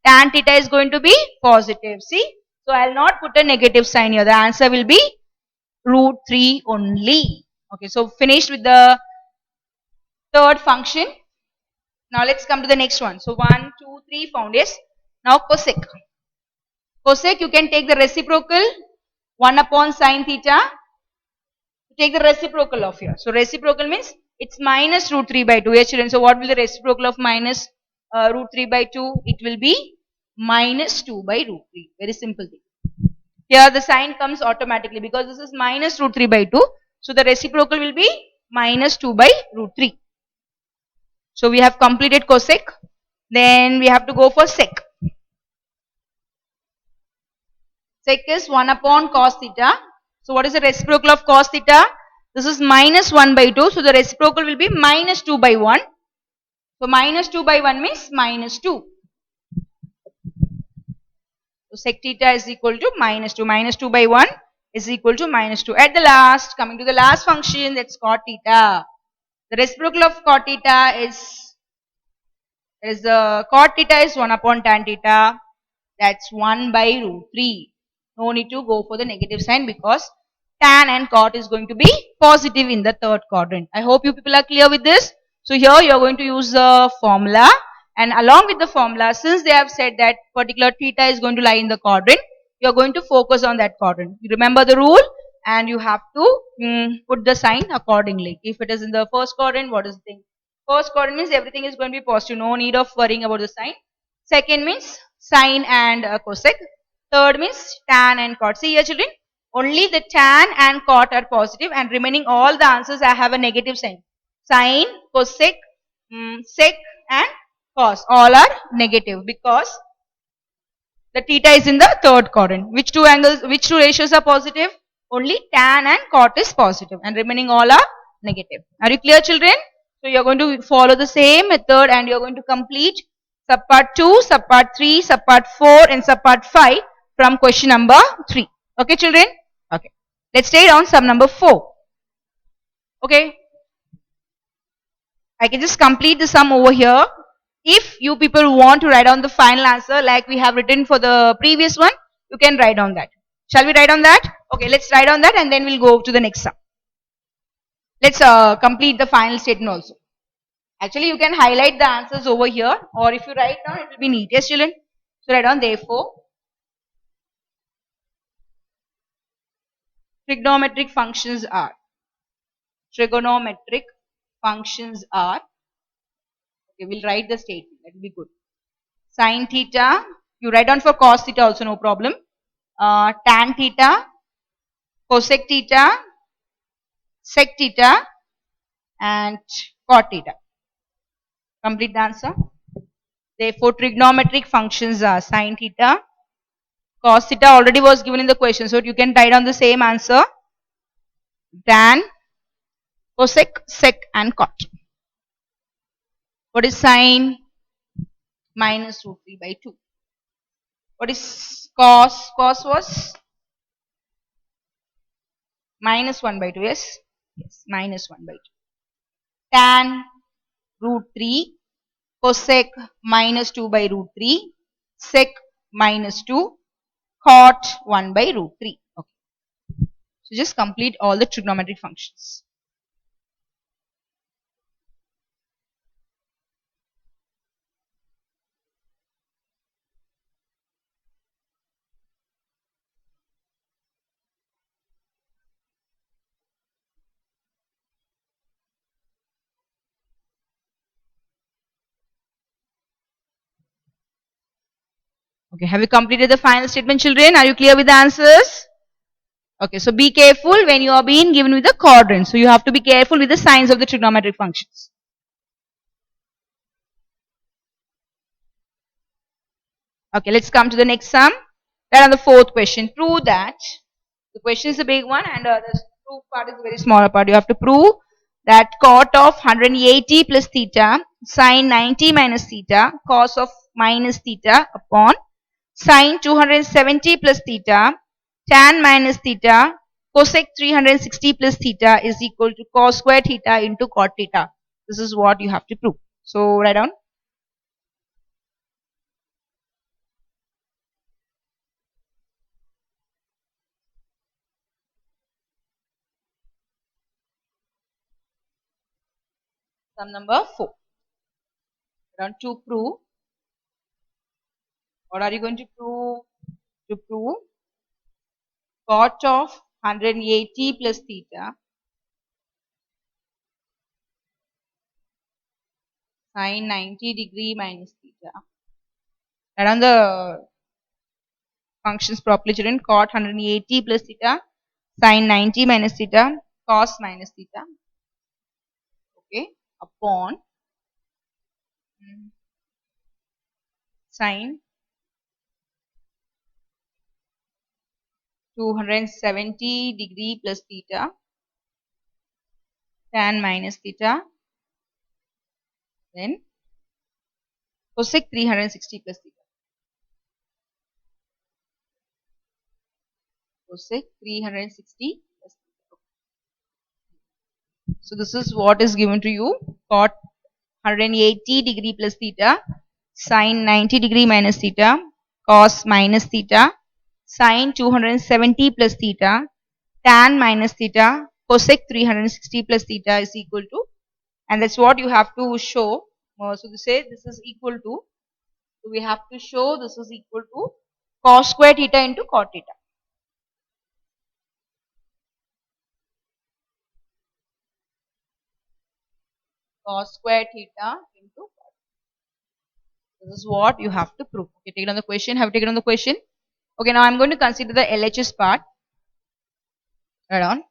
[SPEAKER 1] tan theta is going to be positive. See? So, I'll not put a negative sign here. The answer will be root 3 only. Okay, so finished with the third function. Now, let's come to the next one. So, 1, 2, 3 found. Yes. Now, cosec. Cosec, you can take the reciprocal 1 upon sine theta. Take the reciprocal of here. So reciprocal means it's minus root 3 by 2. Yes, children. So what will the reciprocal of minus root 3 by 2? It will be minus 2 by root 3. Very simple thing. Here the sign comes automatically because this is minus root 3 by 2. So the reciprocal will be minus 2 by root 3. So we have completed cosec. Then we have to go for sec. Sec is 1 upon cos theta. So what is the reciprocal of cos theta? This is minus 1 by 2. So the reciprocal will be minus 2 by 1. So minus 2 by 1 means minus 2. So sec theta is equal to minus 2. Minus 2 by 1 is equal to minus 2. At the last, coming to the last function, that's cot theta. The reciprocal of cot theta is cot theta is 1 upon tan theta. That's 1 by root 3. No need to go for the negative sign because tan and cot is going to be positive in the third quadrant. I hope you people are clear with this. So here you are going to use the formula and along with the formula, since they have said that particular theta is going to lie in the quadrant, you are going to focus on that quadrant. You remember the rule and you have to put the sign accordingly. If it is in the first quadrant, what is the thing? First quadrant means everything is going to be positive. No need of worrying about the sign. Second means sine and cosec. Third means tan and cot. See here children, only the tan and cot are positive and remaining all the answers I have a negative sign. Sine, cosec, sec and cos all are negative because the theta is in the third quadrant. Which two angles, which two ratios are positive? Only tan and cot is positive and remaining all are negative. Are you clear children? So you are going to follow the same method and you are going to complete subpart 2, subpart 3, subpart 4 and subpart 5 from question number 3. Okay children? Okay. Let's take down sub number 4. Okay. I can just complete the sum over here. If you people want to write down the final answer like we have written for the previous one, you can write down that. Shall we write on that? Okay, let's write on that and then we'll go to the next sum. Let's complete the final statement also. Actually, you can highlight the answers over here or if you write down, it will be neat. Yes, children? So, write down therefore, trigonometric functions are. Trigonometric functions are. Okay, we'll write the statement. That will be good. Sine theta. You write down for cos theta also, no problem. Tan theta, cosec theta, sec theta, and cot theta. Complete the answer. Therefore, trigonometric functions are sine theta. Cos theta already was given in the question, so you can write down the same answer. Tan, cosec, sec, and cot. What is sine? Minus root 3 by 2. What is cos? Cos was minus 1 by 2, yes? Yes, minus 1 by 2. Tan root 3 cosec minus 2 by root 3 sec minus 2 cot 1 by root 3. Okay. So just complete all the trigonometric functions. Okay, have you completed the final statement, children? Are you clear with the answers? Okay, so be careful when you are being given with the quadrant. So you have to be careful with the signs of the trigonometric functions. Okay, let's come to the next sum. Then on the fourth question, prove that the question is a big one and the proof part is a very smaller part. You have to prove that cot of 180 plus theta sine 90 minus theta cos of minus theta upon sine 270 plus theta tan minus theta cosec 360 plus theta is equal to cos square theta into cot theta. This is what you have to prove. So write down. Sum number 4. Round to prove. What are you going to prove? To prove cot of 180 plus theta sine 90 degree minus theta. Write down the functions properly, children. Cot 180 plus theta sine 90 minus theta cos minus theta. Okay. Upon sine 270 degree plus theta tan minus theta, then cosec 360 plus theta. Cosec 360 plus theta. So this is what is given to you. Cot 180 degree plus theta sine 90 degree minus theta cos minus theta sine 270 plus theta tan minus theta cosec 360 plus theta is equal to, and that's what you have to show. So to say this is equal to, so we have to show this is equal to cos square theta into cot theta. Cos square theta into cot. This is what you have to prove. Okay, take it on the question. Have you taken on the question? Okay, now I'm going to consider the LHS part. Right on.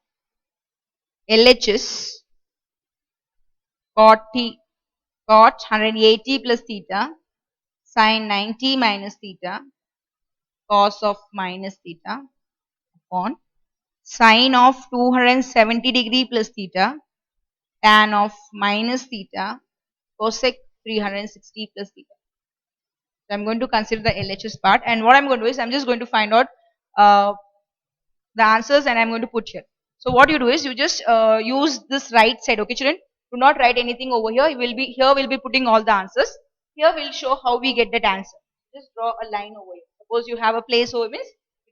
[SPEAKER 1] LHS cot 180 plus theta sine 90 minus theta cos of minus theta upon sine of 270 degree plus theta tan of minus theta cosec 360 plus theta. So I'm going to consider the LHS part, and what I'm going to do is I'm just going to find out uh, the answers and I'm going to put here. So what you do is you just use this right side, okay children? Do not write anything over here. We'll be putting all the answers. Here we'll show how we get that answer. Just draw a line over here. Suppose you have a place over means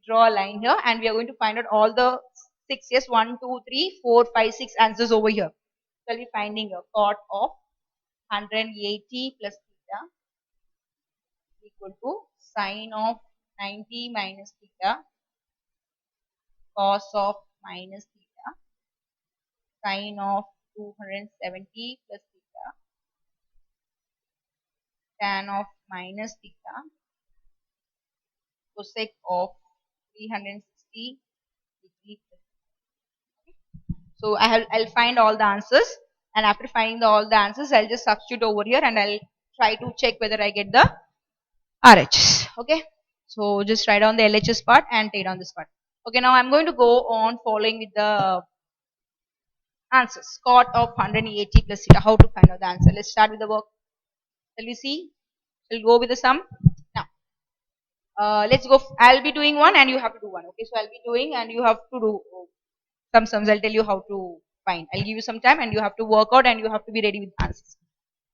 [SPEAKER 1] draw a line here and we are going to find out all the 6, yes, 1, 2, 3, 4, 5, 6 answers over here. So we'll be finding a cot of 180 plus theta equal to sine of 90 minus theta cos of minus theta sine of 270 plus theta tan of minus theta cosec of 360 degree. So I'll find all the answers, and after finding all the answers I'll just substitute over here and I'll try to check whether I get the RHS. Okay, so just write down the LHS part and take down this part. Okay, now I'm going to go on following with the answers. Cot of 180 plus theta. How to find out the answer? Let's start with the work. Shall we see? Shall we go with the sum? Now, let's go. I'll be doing one and you have to do one. Okay, so I'll be doing and you have to do. some sums. I'll tell you how to find. I'll give you some time and you have to work out and you have to be ready with answers.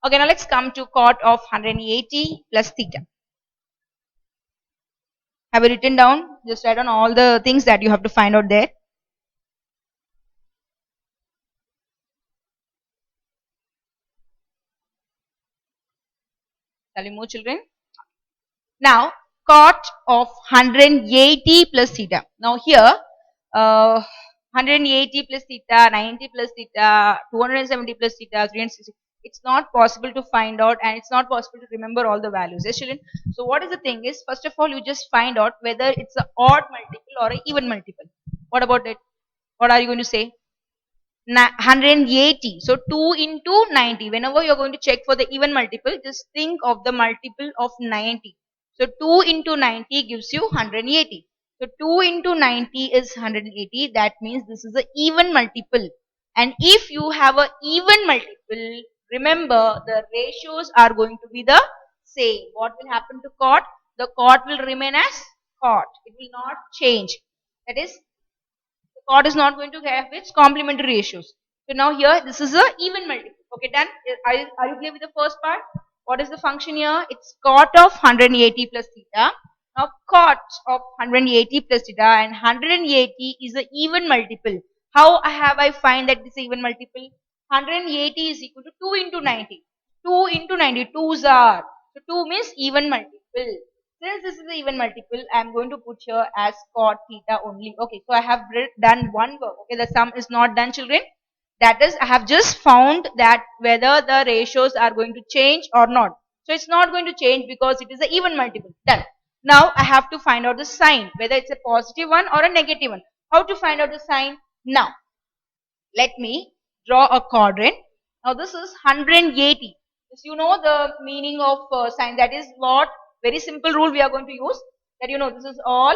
[SPEAKER 1] Okay, now let's come to cot of 180 plus theta. Have you written down? Just write down all the things that you have to find out there. Shall we move, children? Now, cot of 180 plus theta. Now here, 180 plus theta, 90 plus theta, 270 plus theta, 360. It's not possible to find out and it's not possible to remember all the values. Yes, children? So what is the thing is, first of all, you just find out whether it's an odd multiple or an even multiple. What about it? What are you going to say? 180. So 2 into 90. Whenever you're going to check for the even multiple, just think of the multiple of 90. So 2 into 90 gives you 180. So 2 into 90 is 180. That means this is an even multiple. And if you have an even multiple, remember the ratios are going to be the same. What will happen to cot? The cot will remain as cot. It will not change. That is, cot is not going to have its complementary ratios. So now here this is a even multiple. Okay, done. Are you clear with the first part? What is the function here? It's cot of 180 plus theta. Now cot of 180 plus theta and 180 is an even multiple. How have I find that this is even multiple? 180 is equal to 2 into 90. 2 into 90, 2's are. So 2 means even multiple. Since this is an even multiple, I am going to put here as cot theta only. Okay, so I have done one work. Okay, the sum is not done, children. That is, I have just found that whether the ratios are going to change or not. So it's not going to change because it is an even multiple. Done. Now I have to find out the sign, whether it's a positive one or a negative one. How to find out the sign? Now, let me draw a quadrant. Now this is 180. You know the meaning of sign. That is what very simple rule we are going to use. That you know this is all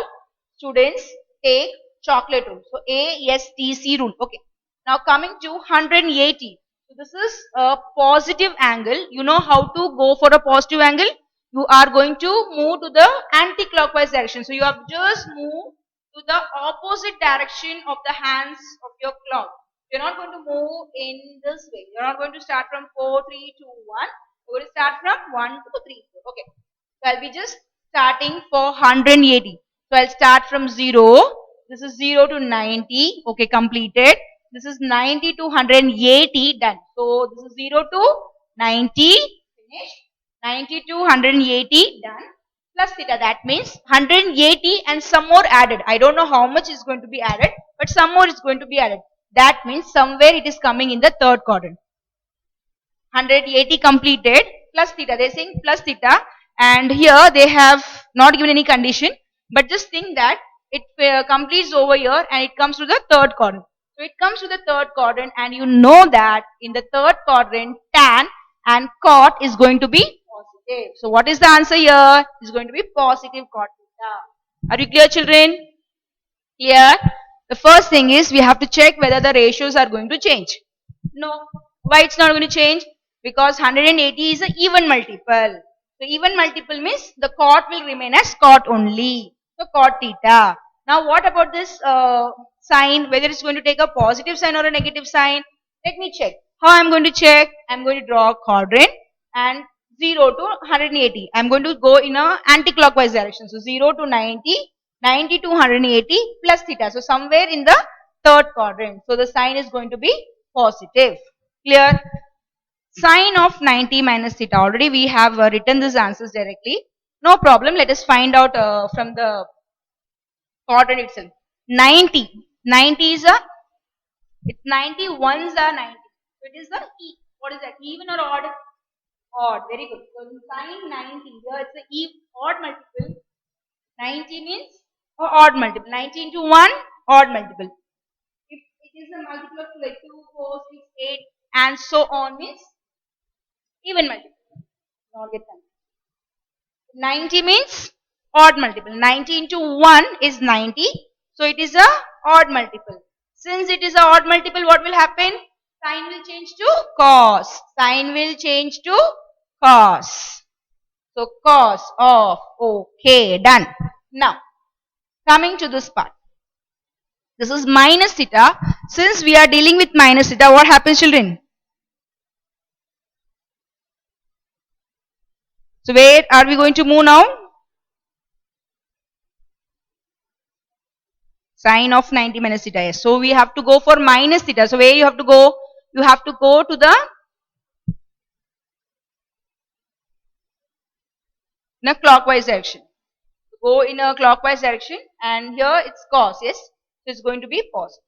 [SPEAKER 1] students take chocolate rule. So ASTC rule. Okay. Now coming to 180. So this is a positive angle. You know how to go for a positive angle? You are going to move to the anti-clockwise direction. So you have just moved to the opposite direction of the hands of your clock. You're not going to move in this way. You're not going to start from 4, 3, 2, 1. You're going to start from 1, 2, 3, 4. Okay. So I'll be just starting for 180. So I'll start from 0. This is 0 to 90. Okay, completed. This is 90 to 180. Done. So this is 0 to 90. Finish. 90 to 180. Done. Plus theta. That means 180 and some more added. I don't know how much is going to be added, but some more is going to be added. That means somewhere it is coming in the third quadrant. 180 completed plus theta. They are saying plus theta, and here they have not given any condition, but just think that it completes over here and it comes to the third quadrant. So it comes to the third quadrant, and you know that in the third quadrant tan and cot is going to be positive. So what is the answer here? It's going to be positive cot theta. Are you clear, children? Clear? The first thing is we have to check whether the ratios are going to change. No. Why it's not going to change? Because 180 is an even multiple. So even multiple means the cot will remain as cot only. So cot theta. Now what about this sign? Whether it's going to take a positive sign or a negative sign? Let me check. How I'm going to check? I'm going to draw a quadrant and 0 to 180. I'm going to go in a anti-clockwise direction. So 0 to 90, 90 to 180 plus theta. So somewhere in the third quadrant. So the sign is going to be positive. Clear? Sine of 90 minus theta. Already we have written these answers directly. No problem. Let us find out from the quadrant itself. 90. 90 is a, it's 90, ones are 90. So it is the E. What is that? Even or odd? Odd. Very good. So sine 90, here it's the odd multiple. 90 means odd multiple. 90 into 1, odd multiple. If it is a multiple of like 2, 4, 6, 8 and so on means even multiple. Not get 90 means odd multiple. 90 into 1 is 90. So it is a odd multiple. Since it is a odd multiple, what will happen? Sign will change to cos. Sign will change to cos. So cos of, okay, done. Now, coming to this part. This is minus theta. Since we are dealing with minus theta, what happens, children? So where are we going to move now? Sine of 90 minus theta. Yes. So we have to go for minus theta. So where you have to go? You have to go to the in a clockwise direction. Go in a clockwise direction, and here it's cos. Yes. So it's going to be positive.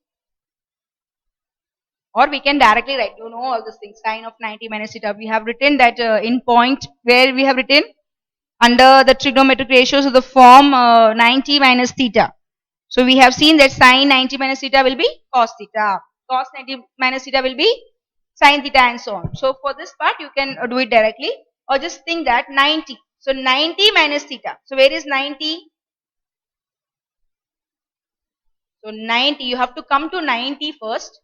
[SPEAKER 1] Or we can directly write, you know, all these things. Sine of 90 minus theta. We have written that in point where we have written under the trigonometric ratios of the form 90 minus theta. So we have seen that sine 90 minus theta will be cos theta. Cos 90 minus theta will be sine theta, and so on. So for this part you can do it directly, or just think that 90. So 90 minus theta. So where is 90? So 90, you have to come to 90 first.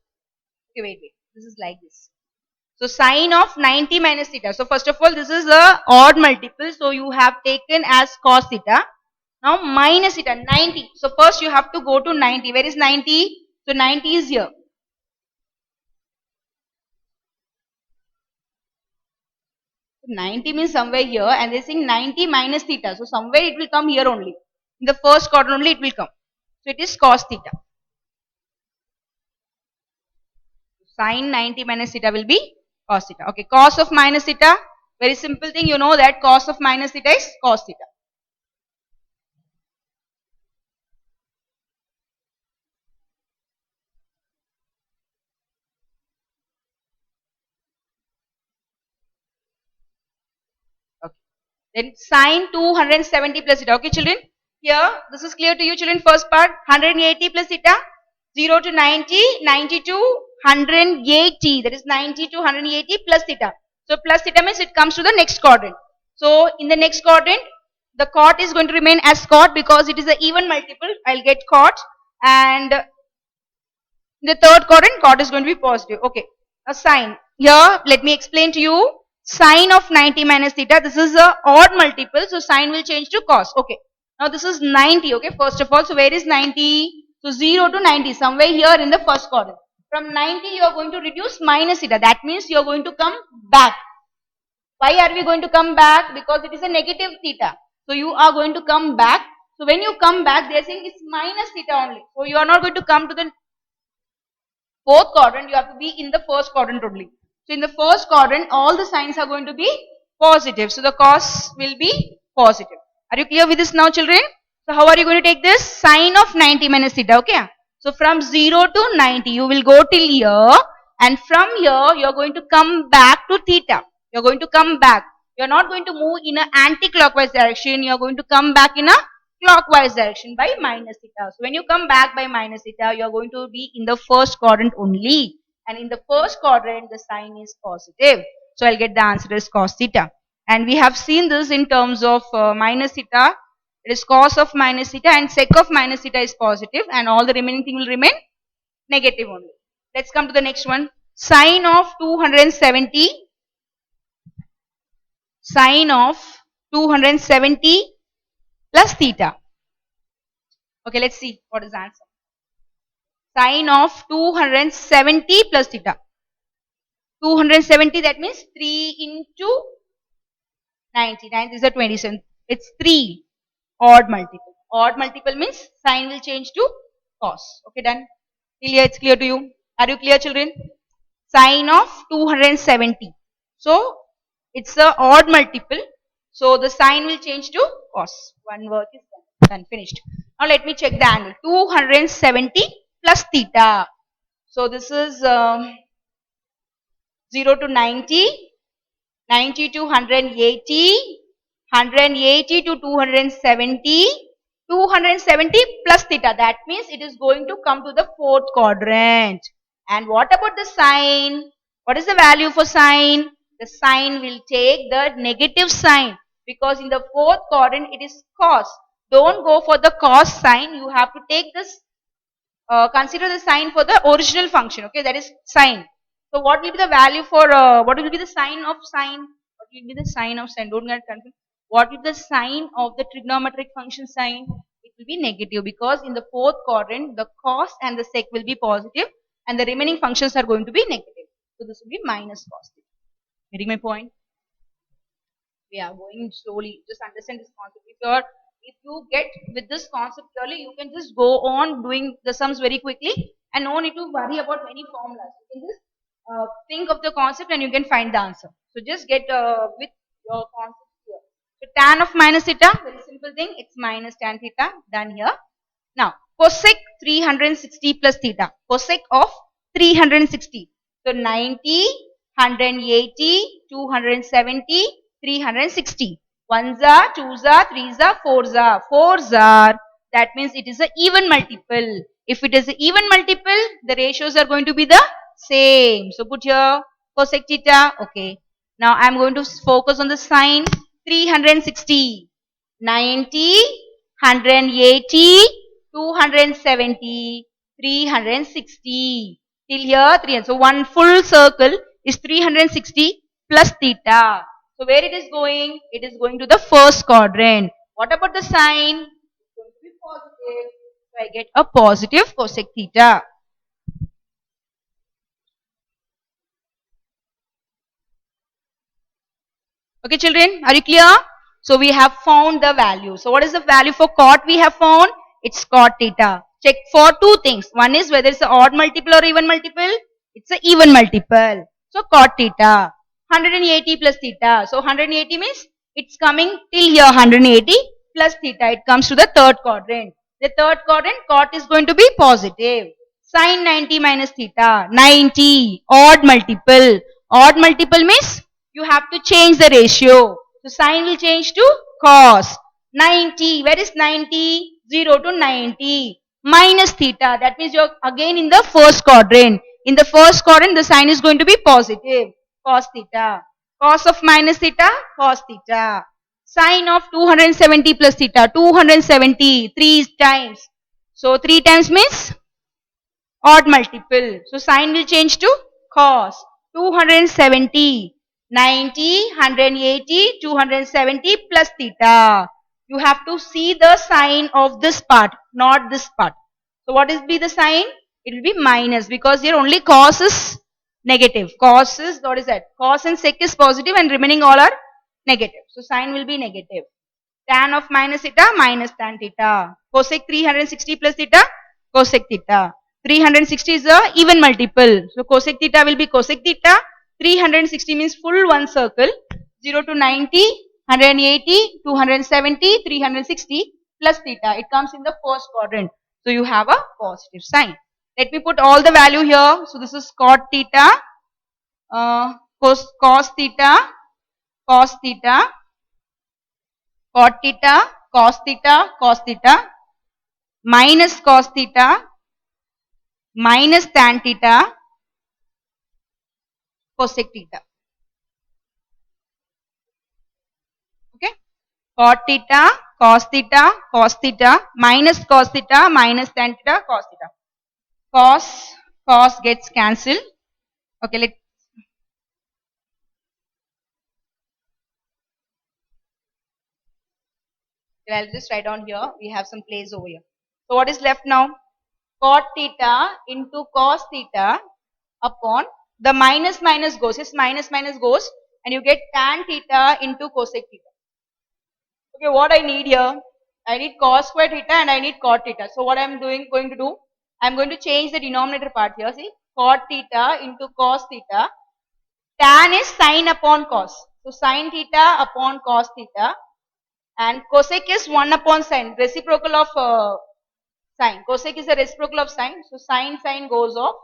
[SPEAKER 1] Okay, wait. This is like this. So sine of 90 minus theta. So first of all, this is a odd multiple. So you have taken as cos theta. Now minus theta, 90. So first you have to go to 90. Where is 90? So 90 is here. 90 means somewhere here, and they are saying 90 minus theta. So somewhere it will come here only. In the first quadrant only it will come. So it is cos theta. Sine 90 minus theta will be cos theta. Okay, cos of minus theta. Very simple thing, you know that cos of minus theta is cos theta. Okay. Then sine 270 plus theta. Okay, children. Here, this is clear to you, children. First part, 180 plus theta. 0 to 90, 90 to 180. That is 90 to 180 plus theta. So plus theta means it comes to the next quadrant. So in the next quadrant, the cot is going to remain as cot because it is an even multiple. I'll get cot, and in the third quadrant, cot is going to be positive. Okay. A sine. Here, let me explain to you. Sine of 90 minus theta. This is a odd multiple. So sine will change to cos. Okay. Now this is 90. Okay. First of all, so where is 90? So 0 to 90. Somewhere here in the first quadrant. From 90, you are going to reduce minus theta. That means you are going to come back. Why are we going to come back? Because it is a negative theta. So you are going to come back. So when you come back, they are saying it's minus theta only. So you are not going to come to the fourth quadrant, you have to be in the first quadrant only. So in the first quadrant, all the signs are going to be positive. So the cos will be positive. Are you clear with this now, children? So how are you going to take this? Sine of 90 minus theta, okay? So from 0 to 90, you will go till here, and from here, you are going to come back to theta. You are going to come back. You are not going to move in an anti-clockwise direction. You are going to come back in a clockwise direction by minus theta. So when you come back by minus theta, you are going to be in the first quadrant only. And in the first quadrant, the sign is positive. So I'll get the answer as cos theta. And we have seen this in terms of minus theta. It is cos of minus theta, and sec of minus theta is positive, and all the remaining thing will remain negative only. Let's come to the next one. Sine of 270. Sine of 270 plus theta. Okay, let's see what is the answer. Sine of 270 plus theta. 270, that means 3 into 90. 90 is a 27. It's 3 odd multiple. Odd multiple means sign will change to cos. Okay, done. Till here it's clear to you. Are you clear, children? Sine of 270. So it's a odd multiple. So the sign will change to cos. One work is done. Finished. Now let me check the angle. 270 plus theta. So this is 0 to 90, 90 to 180, 180 to 270, 270 plus theta. That means it is going to come to the fourth quadrant. And what about the sign? What is the value for sign? The sign will take the negative sign, because in the fourth quadrant it is cos. Don't go for the cos sign. You have to take this, consider the sign for the original function. Okay, that is sign. So what will be the value for, what will be the sign of sine? What will be the sign of sine? Don't get confused. What is the sign of the trigonometric function sine? It will be negative because in the fourth quadrant the cos and the sec will be positive and the remaining functions are going to be negative. So this will be minus cos theta. Getting my point? We are going slowly. Just understand this concept. If you get with this concept clearly, you can just go on doing the sums very quickly and no need to worry about any formulas. You can just think of the concept and you can find the answer. So just get with your concept here. So tan of minus theta, very simple thing. It's minus tan theta done here. Now cosec 360 plus theta. Cosec of 360. So 90, 180, 270, 360. 1s are, 2s are, 3s are, 4s are. 4s are, that means it is an even multiple. If it is an even multiple, the ratios are going to be the same. So put here cosec theta. Okay. Now I am going to focus on the sign 360. 90, 180, 270, 360. Till here 300. So one full circle is 360 plus theta. So where it is going? It is going to the first quadrant. What about the sign? It's going to be positive. So I get a positive cosec theta. Okay children, are you clear? So we have found the value. So what is the value for cot we have found? It's cot theta. Check for two things. One is whether it's an odd multiple or even multiple. It's an even multiple. So cot theta. 180 plus theta. So 180 means it's coming till here 180 plus theta. It comes to the third quadrant. The third quadrant cot is going to be positive. Sin 90 minus theta. 90. Odd multiple. Odd multiple means you have to change the ratio. So sign will change to cos. 90. Where is 90? 0 to 90. Minus theta. That means you're again in the first quadrant. In the first quadrant, the sign is going to be positive. Cos theta. Cos of minus theta, cos theta. Sine of 270 plus theta. 270. 3 times. So 3 times means odd multiple. So sign will change to cos. 270. 90, 180, 270 plus theta. You have to see the sign of this part, not this part. So what is be the sign? It will be minus because here only cos is negative. Cos is, what is that? Cos and sec is positive and remaining all are negative. So sign will be negative. Tan of minus theta minus tan theta. Cosec 360 plus theta, cosec theta. 360 is a even multiple. So cosec theta will be cosec theta. 360 means full one circle. 0 to 90, 180, 270, 360 plus theta. It comes in the first quadrant. So you have a positive sign. Let me put all the value here. So this is cot theta, cos theta, cos theta, cot theta, cos theta, cos theta, minus cos theta, minus tan theta, cosec theta. Okay. Cot theta, cos theta, minus cos theta, minus tan theta, cos theta. Cos gets cancelled. Okay, I'll just write down here. We have some place over here. So what is left now? Cot theta into cos theta upon the minus goes. Yes, minus goes and you get tan theta into cosec theta. Okay, what I need here? I need cos square theta and I need cot theta. So what I'm going to do? I'm going to change the denominator part here. See, cot theta into cos theta. Tan is sine upon cos. So sine theta upon cos theta. And cosec is 1 upon sine, reciprocal of sine. Cosec is a reciprocal of sine. So sine goes off.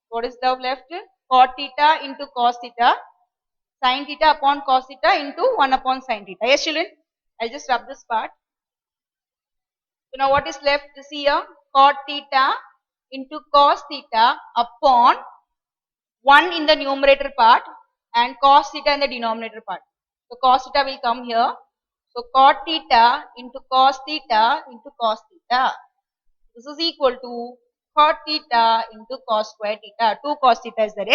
[SPEAKER 1] What is left? Cot theta into cos theta. Sine theta upon cos theta into 1 upon sine theta. Yes children? I'll just rub this part. So now what is left? See here. Cot theta into cos theta upon 1 in the numerator part and cos theta in the denominator part. So cos theta will come here. So cot theta into cos theta into cos theta. This is equal to cot theta into cos square theta. 2 cos theta is there.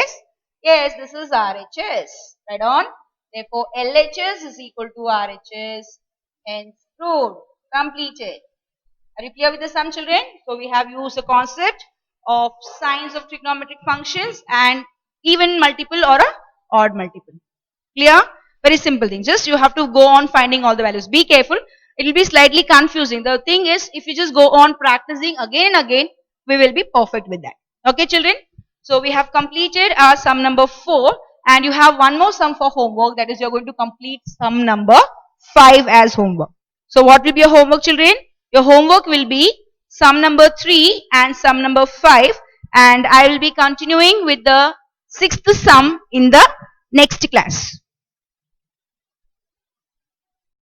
[SPEAKER 1] Yes, this is RHS. Right on. Therefore, LHS is equal to RHS. Hence, Proved. Completed. Are you clear with the sum, children? So we have used the concept of signs of trigonometric functions and even multiple or a odd multiple. Clear? Very simple thing. Just you have to go on finding all the values. Be careful. It will be slightly confusing. The thing is, if you just go on practicing again and again, we will be perfect with that. Okay, children? So we have completed our sum number 4 and you have one more sum for homework. That is, you are going to complete sum number 5 as homework. So what will be your homework, children? Your homework will be sum number 3 and sum number 5, and I will be continuing with the 6th sum in the next class.